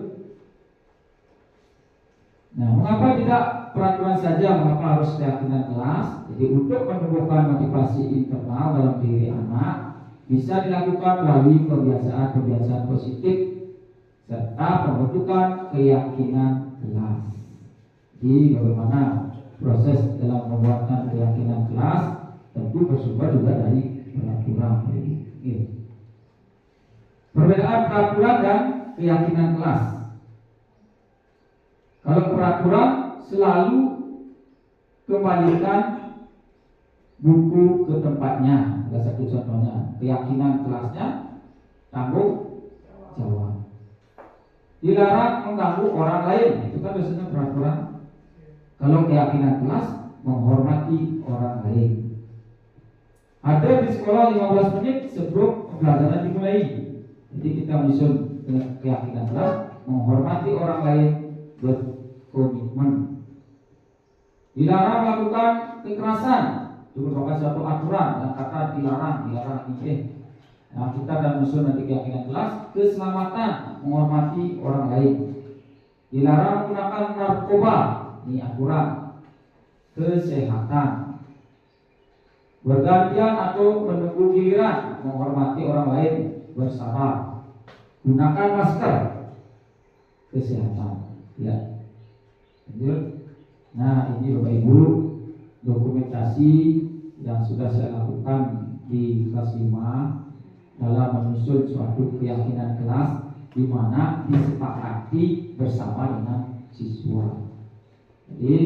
Nah, mengapa tidak peraturan saja? Mengapa harus keyakinan kelas? Jadi untuk menumbuhkan motivasi internal dalam diri anak bisa dilakukan melalui kebiasaan-kebiasaan positif serta pembentukan keyakinan kelas. Jadi bagaimana proses dalam membuatkan keyakinan kelas? Tentu bersumber juga dari peraturan. Perbedaan peraturan dan keyakinan kelas. Kalau peraturan selalu kembalikan buku ke tempatnya, ada satu contohnya. Keyakinan kelasnya tanggung jawab. Dilarang mengganggu orang lain, itu kan biasanya peraturan. Kalau keyakinan kelas menghormati orang lain. Ada di sekolah 15 menit sebelum pembelajaran dimulai. Jadi kita menyusun dengan keyakinan kelas menghormati orang lain, berkomitmen. Dilarang melakukan kekerasan, itu merupakan suatu aturan. Dan kata dilarang ini Nah, kita dan musuh nanti keyakinan kelas, keselamatan, menghormati orang lain. Dilarang menggunakan narkoba, ini aturan. Kesehatan, bergantian atau menunggu giliran, menghormati orang lain, bersabar, gunakan masker, kesehatan. Ya, lanjut. Nah, ini Bapak Ibu dokumentasi yang sudah saya lakukan di kelas 5 dalam menyusun suatu keyakinan kelas di mana disepakati bersama dengan siswa. Jadi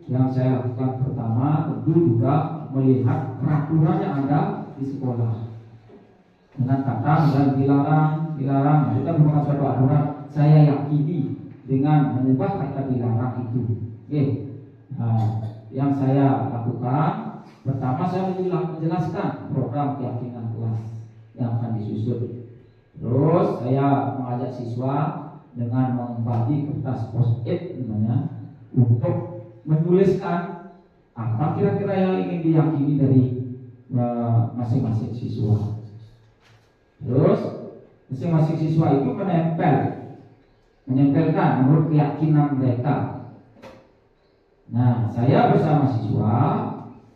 yang saya lakukan pertama tentu juga melihat peraturan yang ada di sekolah. Dengan kata dan dilarang, kita merupakan suatu aturan. Saya yakini dengan mengubah kata dilarang itu. Oke. Nah, yang saya lakukan pertama saya menjelaskan program keyakinan kelas yang akan disusun. Terus saya mengajak siswa dengan membagi kertas post-it namanya untuk menuliskan apa kira-kira yang ingin diyakini dari masing-masing siswa. Terus masing-masing siswa itu menempelkan menurut keyakinan mereka. Nah, saya bersama siswa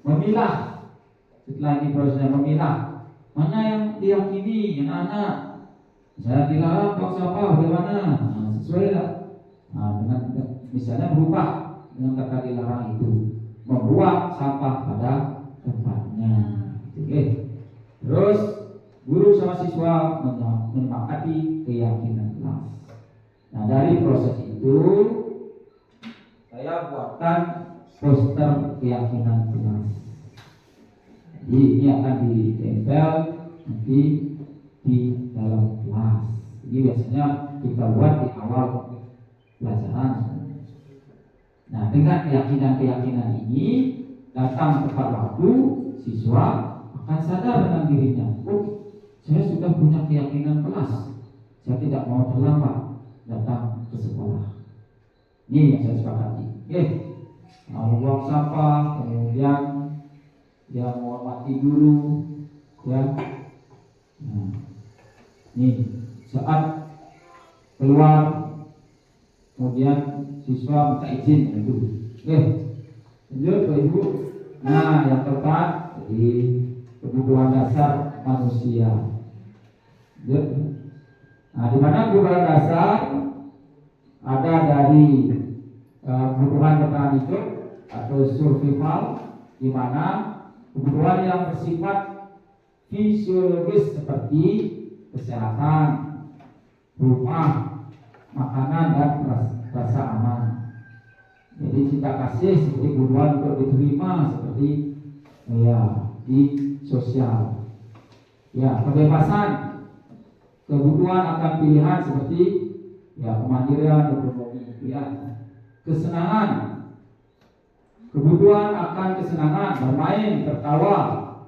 memilah. Setelah ini prosesnya memilah mana yang diyakini anak-anak. Saya dilarang buang sampah bagaimana? Nah, sesuai tak? Nah, dengan misalnya berubah dengan kata dilarang itu membuang sampah pada tempatnya. Oke. Terus guru sama siswa menyepakati keyakinan kelas. Nah, dari proses itu saya buatkan poster keyakinan kelas. Jadi ini akan ditempel nanti di dalam kelas. Jadi biasanya kita buat di awal pelajaran. Nah, dengan keyakinan ini datang tepat waktu, siswa akan sadar dengan dirinya. Oh, saya sudah punya keyakinan kelas. Saya tidak mau terlambat datang ke sekolah. Ini yang saya sepakati. Oke. Buang sampah, kemudian dia menghormati guru, ya. Nah, ini saat keluar, kemudian siswa minta izin itu. Oke, lanjut Bapak Ibu. Nah, yang keempat, jadi kebutuhan dasar manusia. Lanjut. Nah, di mana kebutuhan dasar ada dari kebutuhan bertahan hidup atau survival, di mana kebutuhan yang bersifat fisiologis seperti kesehatan, rumah, makanan dan rasa aman. Jadi cinta kasih seperti kebutuhan untuk diterima seperti di sosial. Ya, kebebasan, kebutuhan akan pilihan seperti kemandirian, otonomi. Ya, kesenangan, kebutuhan akan kesenangan, bermain, tertawa,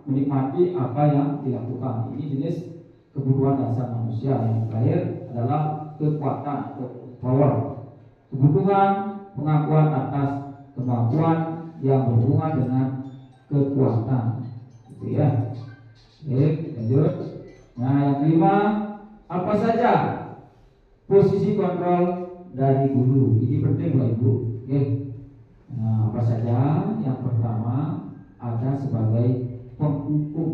menikmati apa yang dilakukan. Ini jenis kebutuhan dasar manusia. Yang terakhir adalah kekuatan atau power. Kebutuhan pengakuan atas kemampuan yang berhubungan dengan kekuatan. Gitu ya. Oke, lanjut. Nah, yang kelima, apa saja posisi kontrol dari guru? Ini penting Bapak Ibu. Oke. Nah, apa saja? Yang pertama ada sebagai penghukum.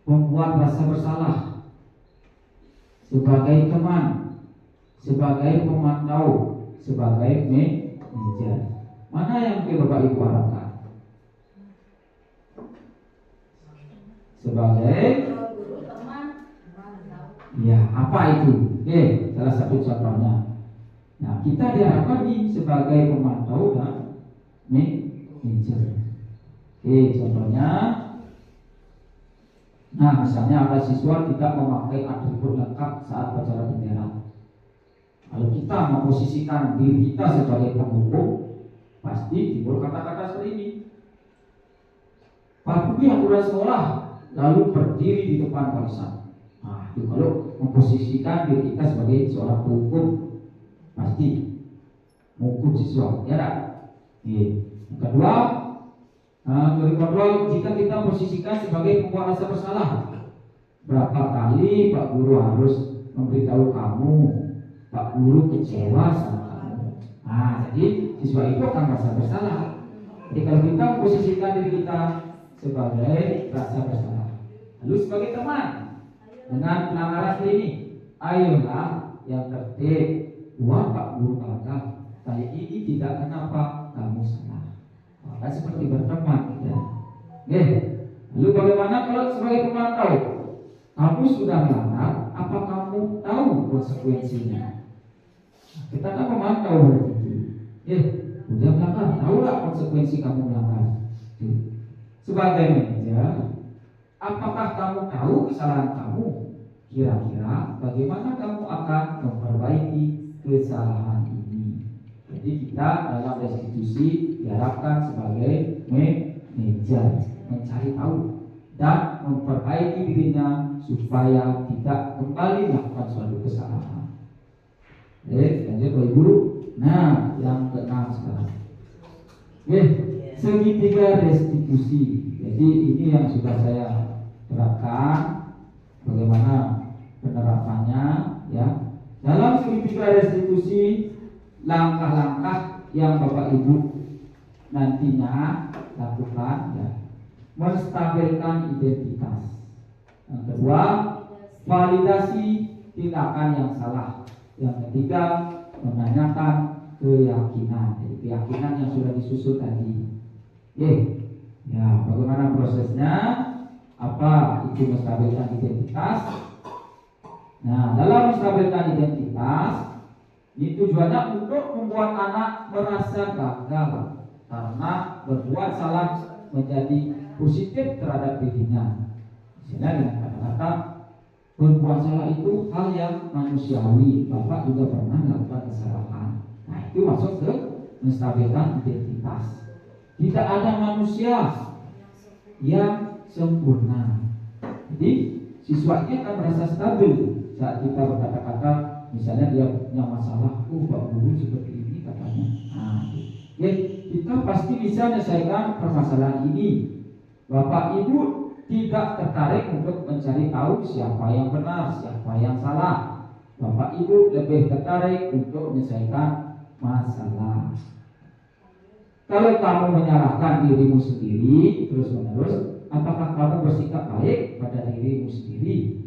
Membuat rasa bersalah, sebagai teman, sebagai pemantau, sebagai manajer. Mana yang Bapak Ibu harapkan? Sebagai ya, apa itu? Oke, salah satu contohnya. Nah, kita diharapkan sebagai pemantau dan manajer. Oke, contohnya. Nah, misalnya ada siswa tidak memakai atribut lengkap saat upacara bendera. Kalau kita memposisikan diri kita sebagai penghukum, pasti timbul kata-kata seperti ini. Patuhi aturan sekolah, lalu berdiri di depan barisan. Nah, itu kalau memposisikan diri kita sebagai seorang penghukum, pasti menghukum siswa, ya tak? Yang kedua, Teori kontrol jika kita posisikan sebagai pembuat rasa bersalah. Berapa kali Pak Guru harus memberitahu kamu, Pak Guru kecewa sama kamu. Jadi siswa itu akan merasa bersalah. Jadi kalau kita posisikan diri kita sebagai rasa bersalah, lalu sebagai teman dengan pelanggaran ini, ayolah yang tertib, wah Pak Guru kata saya ini tidak kenapa kamu salah. Maka seperti berteman ya. Lalu bagaimana kalau sebagai pemantau? Kamu sudah melanggar, apa kamu tahu konsekuensinya? Kita kan memantau berarti. Udah melanggar, tahulah konsekuensi kamu melanggar. Sebagai manajer, apakah kamu tahu kesalahan kamu? Kira-kira bagaimana kamu akan memperbaiki kesalahan ini? Jadi kita dalam restitusi diharapkan sebagai manajer mencari tahu dan memperbaiki dirinya supaya tidak kembali melakukan suatu kesalahan. Lanjut Bapak Ibu. Nah, yang keenam sekarang. Segitiga restitusi. Jadi ini yang sudah saya terapkan, bagaimana penerapannya ya. Dalam segitiga restitusi, langkah-langkah yang Bapak Ibu nantinya lakukan ya, menstabilkan identitas. Yang kedua, validasi tindakan yang salah. Yang ketiga, menanyakan keyakinan. Jadi keyakinan yang sudah disusun tadi. Ya, bagaimana prosesnya? Apa itu menstabilkan identitas? Nah, dalam menstabilkan identitas, ini tujuannya untuk membuat anak merasa gagal karena berbuat salah menjadi positif terhadap dirinya. Misalnya dengan kata-kata berbuat salah itu hal yang manusiawi. Bapak juga pernah melakukan kesalahan. Nah, itu masuk ke menstabilkan identitas. Tidak ada manusia yang sempurna. Jadi siswanya akan merasa stabil saat kita berkata-kata. Misalnya dia punya masalah, Pak Guru seperti ini katanya. Kita pasti bisa menyelesaikan permasalahan ini. Bapak Ibu tidak tertarik untuk mencari tahu siapa yang benar, siapa yang salah. Bapak Ibu lebih tertarik untuk menyelesaikan masalah. Kalau kamu menyalahkan dirimu sendiri terus-menerus, apakah kamu bersikap baik pada dirimu sendiri?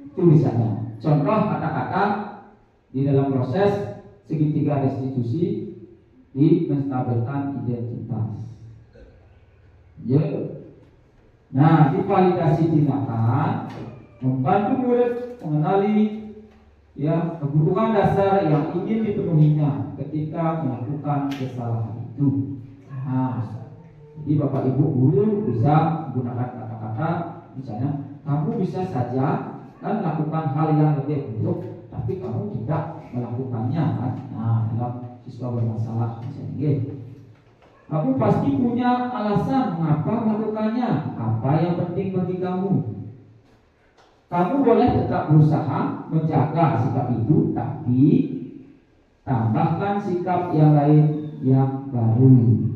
Itu misalnya. Contoh kata-kata di dalam proses segitiga restitusi di menstabilkan identitas. Nah, di validasi tindakan membantu murid mengenali ya kebutuhan dasar yang ingin dipenuhinya ketika melakukan kesalahan itu. Jadi Bapak Ibu guru bisa menggunakan kata-kata misalnya, kamu bisa saja kan melakukan hal yang lebih buruk, tapi kamu tidak melakukannya kan? Dalam siswa bermasalah misalnya, kamu pasti punya alasan mengapa melakukannya. Apa yang penting bagi kamu? Kamu boleh tetap berusaha menjaga sikap itu, tapi tambahkan sikap yang lain yang baru.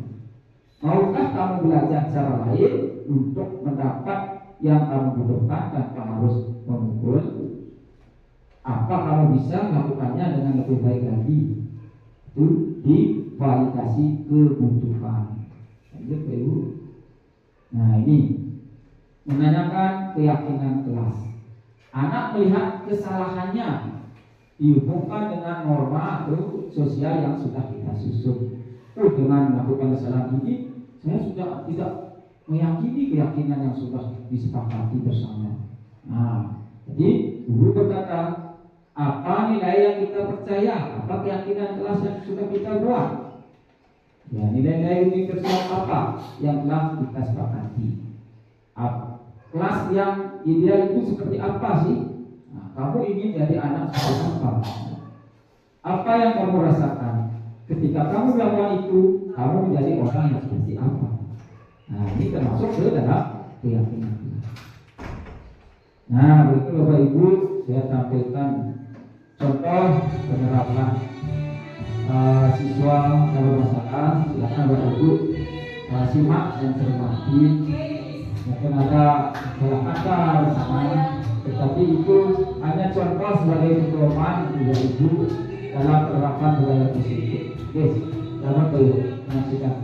Maukah kamu belajar cara lain untuk mendapat yang kamu butuhkan tanpa harus memukul? Apa kamu bisa melakukannya dengan lebih baik lagi? Itu divalidasi kebutuhan. Nah, ini menanyakan keyakinan kelas. Anak melihat kesalahannya dihubungkan dengan norma atau sosial yang sudah kita susun. Dengan melakukan kesalahan ini, saya sudah tidak meyakini keyakinan yang sudah disepakati bersama. Jadi guru berkata, apa nilai yang kita percaya, apa keyakinan kelas yang sudah kita buat. Ya, nilai-nilai universal apa yang telah kita sepakati. Kelas yang ideal itu seperti apa sih? Kamu ingin jadi anak seperti apa? Apa yang kamu rasakan ketika kamu melakukan itu? Kamu menjadi orang yang seperti apa? Ini termasuk ke dalam keyakinan. Berikut Bapak Ibu saya tampilkan contoh penerapan siswa dalam masalah. Silakan Bapak Ibu simak dan cermati. Mungkin ada salah kata di sana, tetapi itu hanya contoh sebagai pedoman ibu dalam penerapan budaya positif. Oke, selamat dulu menyaksikan.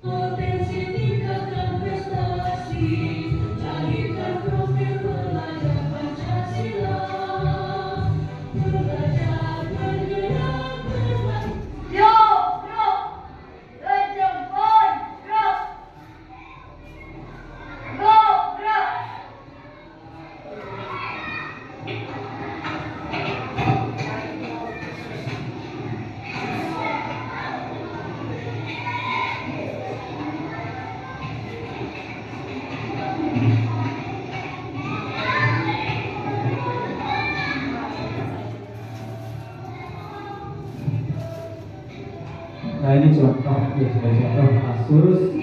Potensi tingkatkan prestasi, carikan profil pelajar Pancasila. Belajar bergerak berbagi. Yo, bro, kejemput, bro, bro, bro. Nah ini contoh ya, sebagai contoh kasus.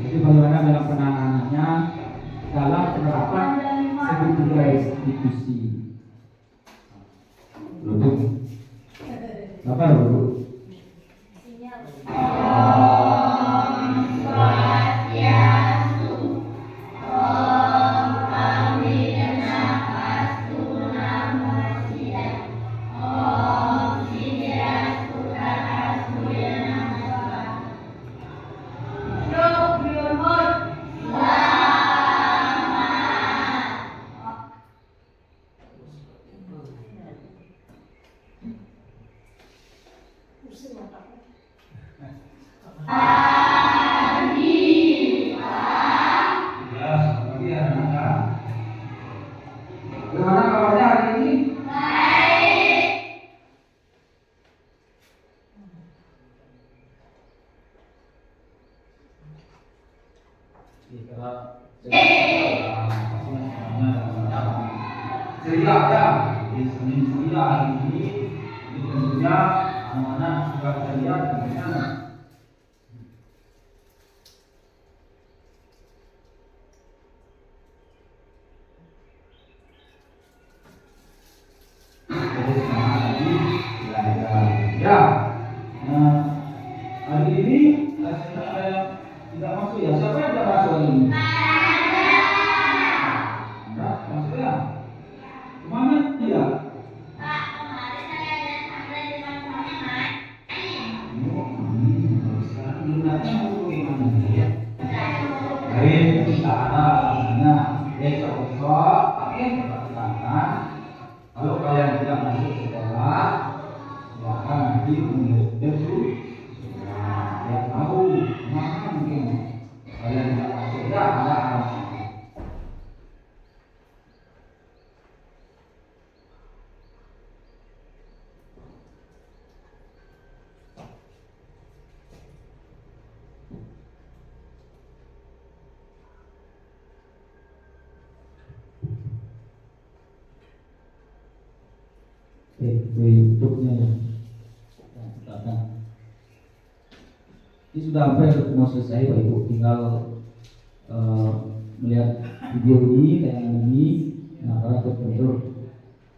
Jadi bagaimana dalam penanganannya dalam penerapan segitiga institusi. Duduk. Apa duduk? Bagaimana kabarnya hari ini? Ceria ya, di Senin ceria hari ini tentunya anak-anak juga ceria tentunya. Jadi semangat lagi belajar. Ya, nah hari ini saya tidak masuk ya. Siapa yang tidak masuk hari ini? Enggak masuk ya. Kemana dia? Sekarang belum datang untuk gimana dia? Baik, kita ada alasannya. Besok pakai perkataan. Kalau kalian tidak masuk sekolah, silakan nanti menghubungi sekolah. Ya tahu, mana mungkin kalian tidak masuk ya ada alasan. YouTube-nya ya. Ini sudah hampir mau selesai Pak Ibu, tinggal melihat video ini, tayangan ini, nah para bentuk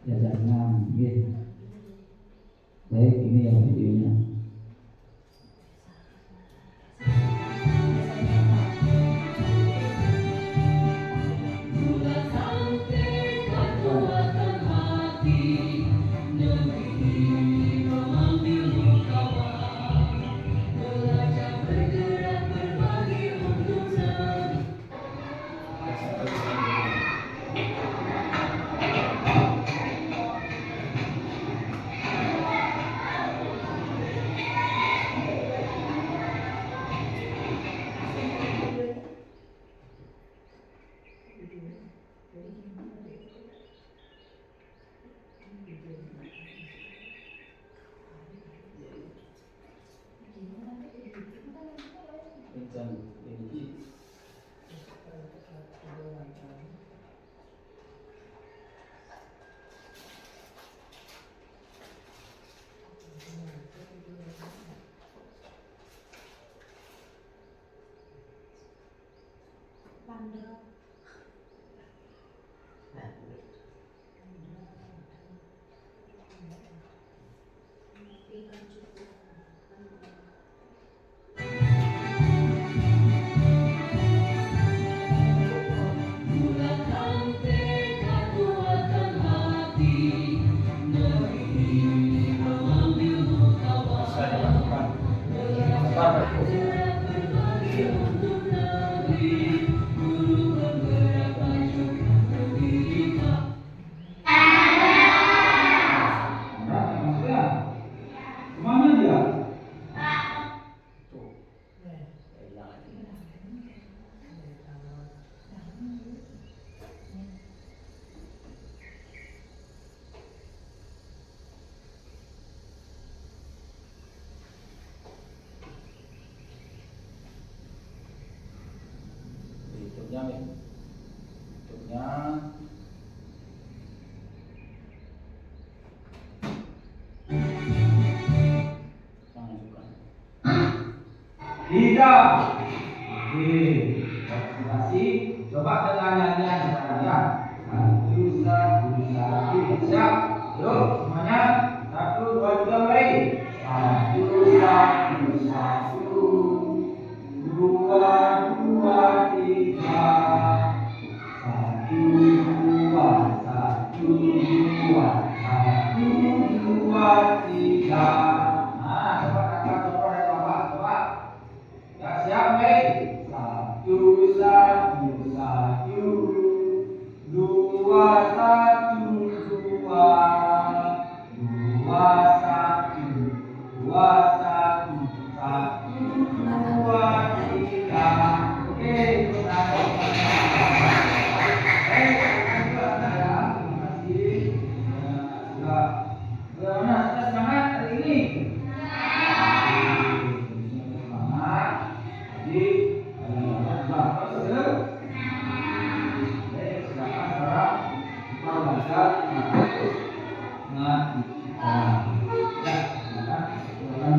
ya jaringan, gitu. Baik, ini ya videonya. Bulatkan tekad kuatkan hati, negeri ini mengambil Saya kawan. lakukan. Sabar. Berbagi untuk negeri, guru bergerak maju pendidikan. Kemana dia? Berikutnya nih. Berikutnya jangan suka. Tidak. Oke. Terima kasih. Coba dengan nyanyian sekarang. Satu, siap. Yuk semuanya. 1, 2, 3 mulai. 1, 2, 3. 1, 2, 3. Nah, coba kakak contoh dari bapak. Coba. Ya, siap, baik. 1, 1, 2, 1, 2. 2, 1, 2, 1, 1, 2, 3. Oke, semangat hari ini. Semangat. Jadi, silakan sekarang kita belajar dengan ya, silakan.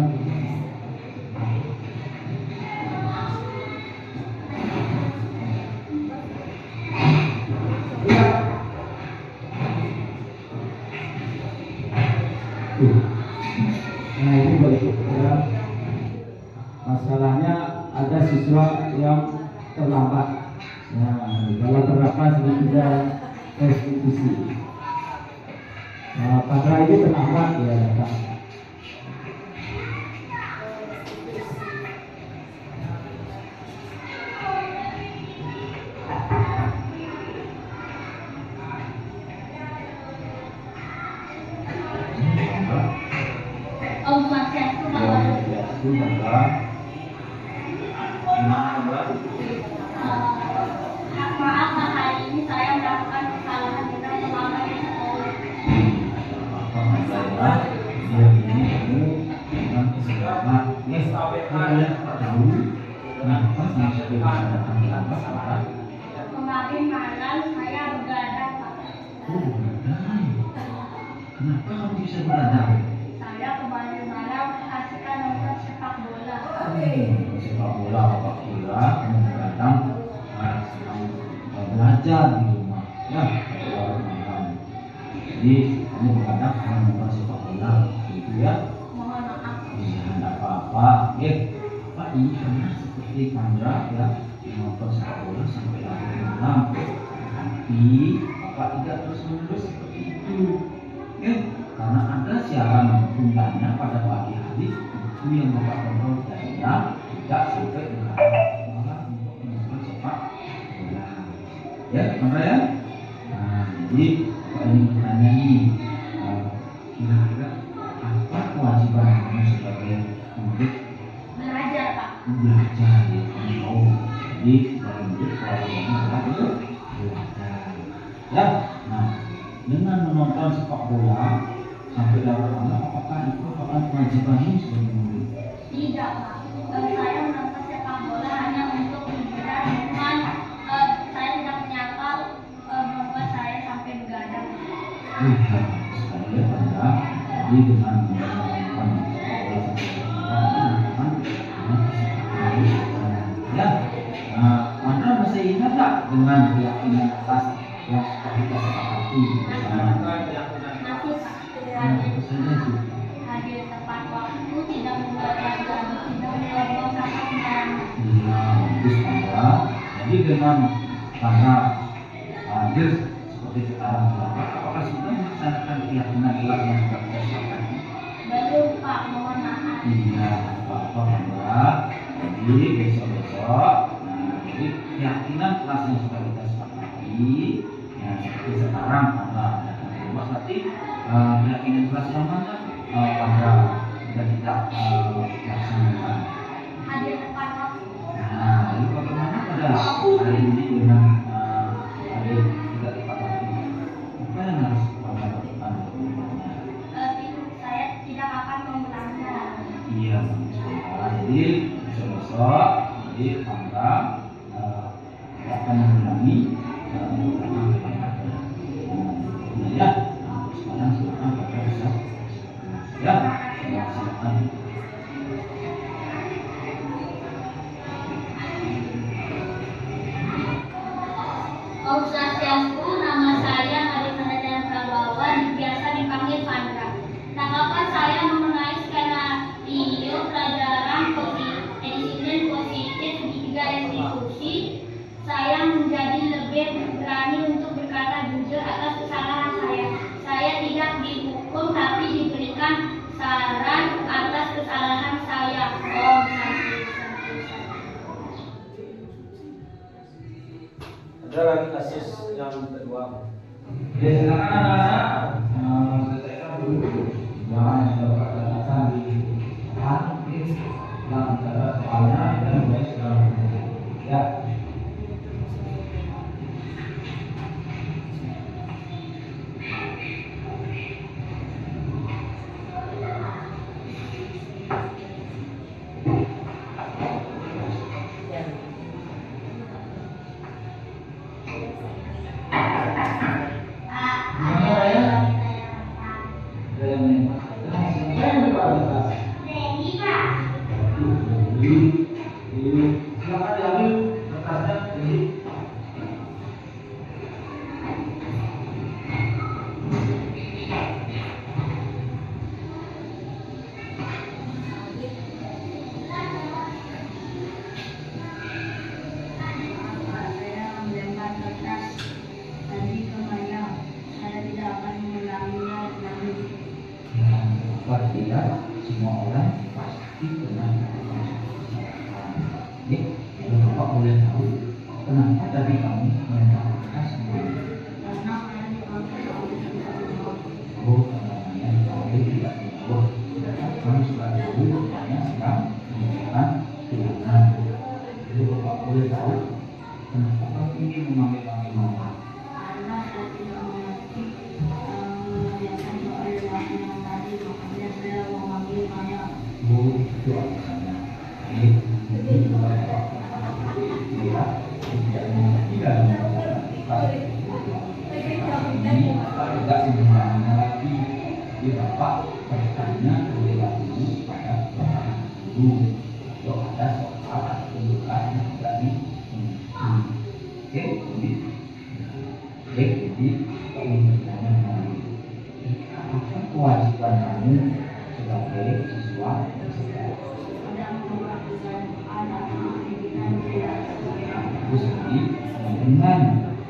Nah ini balik ya. Masalahnya ada siswa yang terlambat. Nah, kalau terlambat sudah restitusi. Nah, pada ini terlambat ya datang. Om Swastiastu, Bapak. Maaf, Pak, hari ini saya melakukan kesalahan dengan selama di sekolah. Kemarin malam saya begadang, Pak. Kenapa kamu bisa beradab? Saya kemarin malam asyikan nonton sepak bola. Sepak bola apa kira kamu beradab sedang belajar di rumah ya kalau malam. Jadi kamu beradab karena nonton sepak bola gitu ya. Mohon maaf. Iya, tidak apa-apa. Pak ini karena seperti Pandra ya menonton sepak bola sampai larut malam. Tapi Bapak tidak terus menerus seperti itu. Karena ada siaran tundanya pada pagi hari itu yang Bapak tonton sehingga tidak sampai malam untuk menonton sepak bola. Ya, Pandra ya. Nah, jadi Bapak ingin bertanya nih, kira-kira apa kewajiban kamu sebagai murid? Belajar, Pak. Belajar ya, kamu tahu. Jadi sebagai murid kewajibannya adalah belajar. Ya, nah dengan menonton sepak bola sampai larut malam, apakah itu merupakan kewajibanmu sebagai murid? Tidak, Pak. Saya menonton sepak bola hanya untuk hiburan, bukan saya tidak menyangka membuat saya sampai begadang. Sekali ya Anda, jadi dengan menonton sepak bola sampai larut malam, ya. Nah, Anda masih ingat tak dengan keyakinan kelas yang sudah kita sepakati bersama. Masih Pak. Hadir tepat waktu, tidak membuat gagal, tidak membuang sampah sembarangan. Iya, bagus Bangga. Jadi dengan Bangga hadir seperti sekarang, apakah sudah melaksanakan keyakinan kelas yang sudah kita sepakati? Belum Pak, mohon maaf. Iya, apa Bangga. Jadi besok-besok, jadi keyakinan kelas yang sudah kita sepakati, ya seperti sekarang Bangga. Mas nanti keyakinan kelas yang mana Bangga sudah kita laksanakan? Hadir tepat waktu. Nah, lalu bagaimana pada hari ini dengan hari tidak tepat waktu? Apa yang harus Bangga lakukan? Saya tidak akan mengulangnya. Iya, Bangga. Jadi besok, jadi Bangga akan mengulangi ya. Sekarang silakan Bangga bisa. Ya, silakan. Om Swastiastu, nama saya Marina Prabawa, biasa dipanggil Vandra. Tanggapan saya mengenai skenario pelajaran disiplin positif di 3 institusi, saya menjadi lebih berani untuk berkata jujur atas kesalahan saya. Saya tidak dihukum tapi diberikan saran atas kesalahan saya. Om Ada lagi kasus yang kedua. Ya, silakan anak-anak selesaikan dulu. Jangan kata-kata di hati, dan kata soalnya dan mulai sekarang. Ya. Saya melempar kertas tadi ke Maya. Saya tidak akan mengulanginya lagi. Buat tidak semua orang pasti pernah melakukan. Jadi, kalau Bapak boleh tahu kenapa tadi kamu melempar kertas sendiri? Karena saya dipanggil oleh Oh, karena dipanggil tidak dibawa. Kamu sudah tahu rupanya sedang mengerjakan tulisan. Jadi Bapak boleh tahu kenapa kamu ingin memanggil-manggil Mama? karena saya tidak mengerti mengerjakan soal yang tadi, makanya saya memanggil Maya. Oh, itu alasannya. Jadi kalau Bapak dia tidak mengerti dalam mengerjakan tulisan. Ini tidak mengulanginya lagi. Jadi Bapak bertanya terlebih dahulu pada Bapak Guru. Kalau ada soal atau tugas yang tidak Oke, jadi kamu bertanya lagi. Apa kewajiban kamu sebagai siswa SMK? Tidak memperhatikan anak pendidikan tidak Terus jadi dengan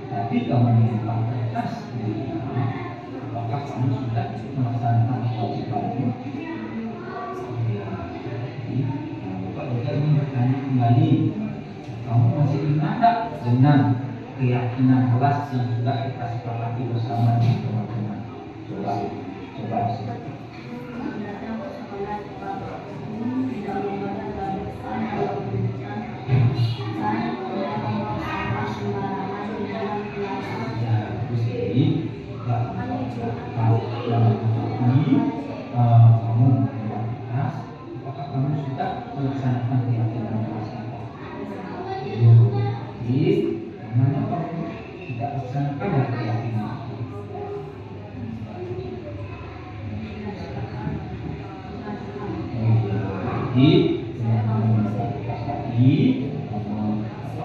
tadi kamu melempar kertas di rumah, apakah kamu sudah melaksanakan kewajibanmu? Ya, jadi Bapak juga ingin bertanya kembali, kamu masih ingat tak dengan keyakinan kelas yang sudah kita sepakati bersama dengan teman-teman? Coba datang ke sekolah tepat waktu, tidak membawa gagasan atau tulisan, dan tidak membuang sampah sembarangan di dalam kelas. ya, terus jadi kalau ini kamu melempar kertas, apakah kamu sudah melaksanakan keyakinan kelas kita? Jadi, namanya kamu tidak laksanakan ya keyakinan. Jadi, dengan kamu melempar kertas tadi,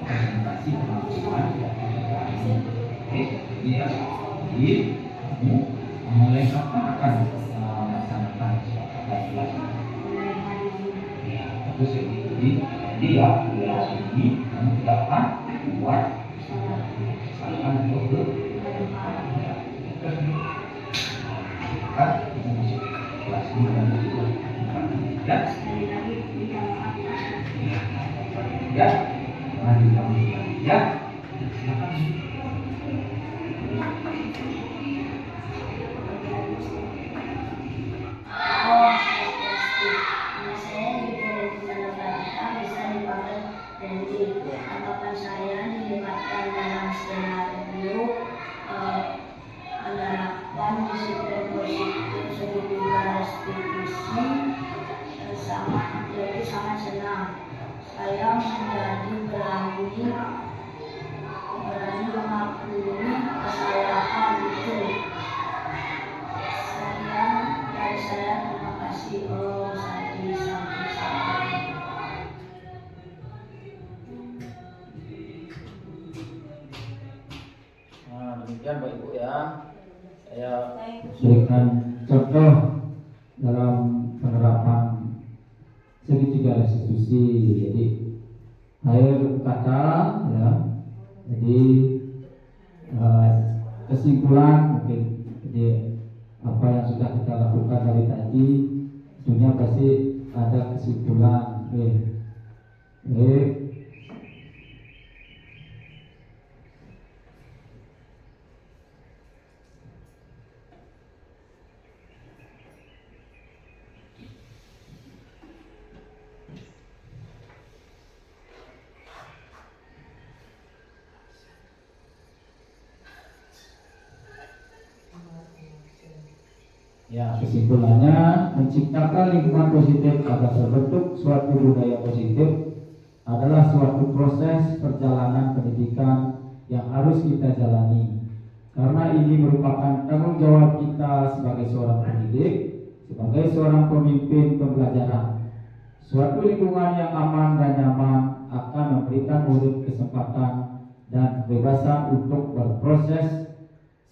presentasi pengalaman. Oke, jadi kamu mulai kapan akan melaksanakan kajian? Ya, terus jadi ya ini kamu dapat buat kesalahan untuk kan kita masuk kelas ini dan ya mari kamu ya silakan. Anggapan saya dilibatkan dalam skenario menerapkan disiplin positif sebagai restitusi sangat senang. Saya menjadi berani mengakui kesalahan itu. Dari saya terima kasih. Demikian Bapak Ibu ya, saya berikan contoh dalam penerapan segitiga restitusi. Jadi akhir kata ya, jadi kesimpulan mungkin jadi apa yang sudah kita lakukan dari tadi tentunya pasti ada kesimpulan. Ya, kesimpulannya menciptakan lingkungan positif agar terbentuk suatu budaya positif adalah suatu proses perjalanan pendidikan yang harus kita jalani. Karena ini merupakan tanggung jawab kita sebagai seorang pendidik, sebagai seorang pemimpin pembelajaran. Suatu lingkungan yang aman dan nyaman akan memberikan murid kesempatan dan kebebasan untuk berproses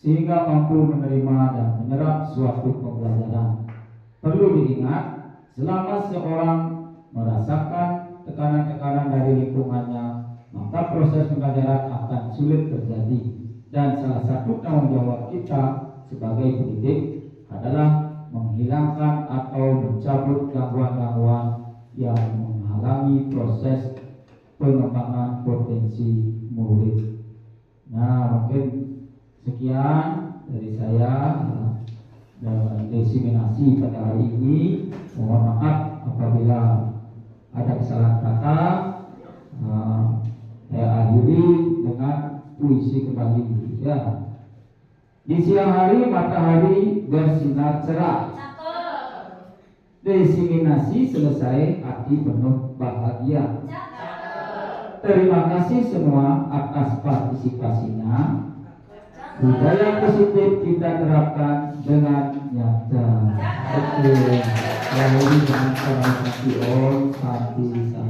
sehingga mampu menerima dan menyerap suatu pembelajaran. Perlu diingat, selama seorang merasakan tekanan-tekanan dari lingkungannya, maka proses pembelajaran akan sulit terjadi. Dan salah satu tanggung jawab kita sebagai pendidik adalah menghilangkan atau mencabut gangguan-gangguan yang menghalangi proses pengembangan potensi murid. Nah, mungkin sekian dari saya dalam diseminasi pada hari ini. Mohon maaf apabila ada kesalahan kata. Saya akhiri dengan puisi kembali ya. Di siang hari matahari bersinar cerah. Diseminasi selesai, hati penuh bahagia. Terima kasih semua atas partisipasinya. Budaya positif kita terapkan dengan nyata. Betul. Lalu dengan orang Om Santi.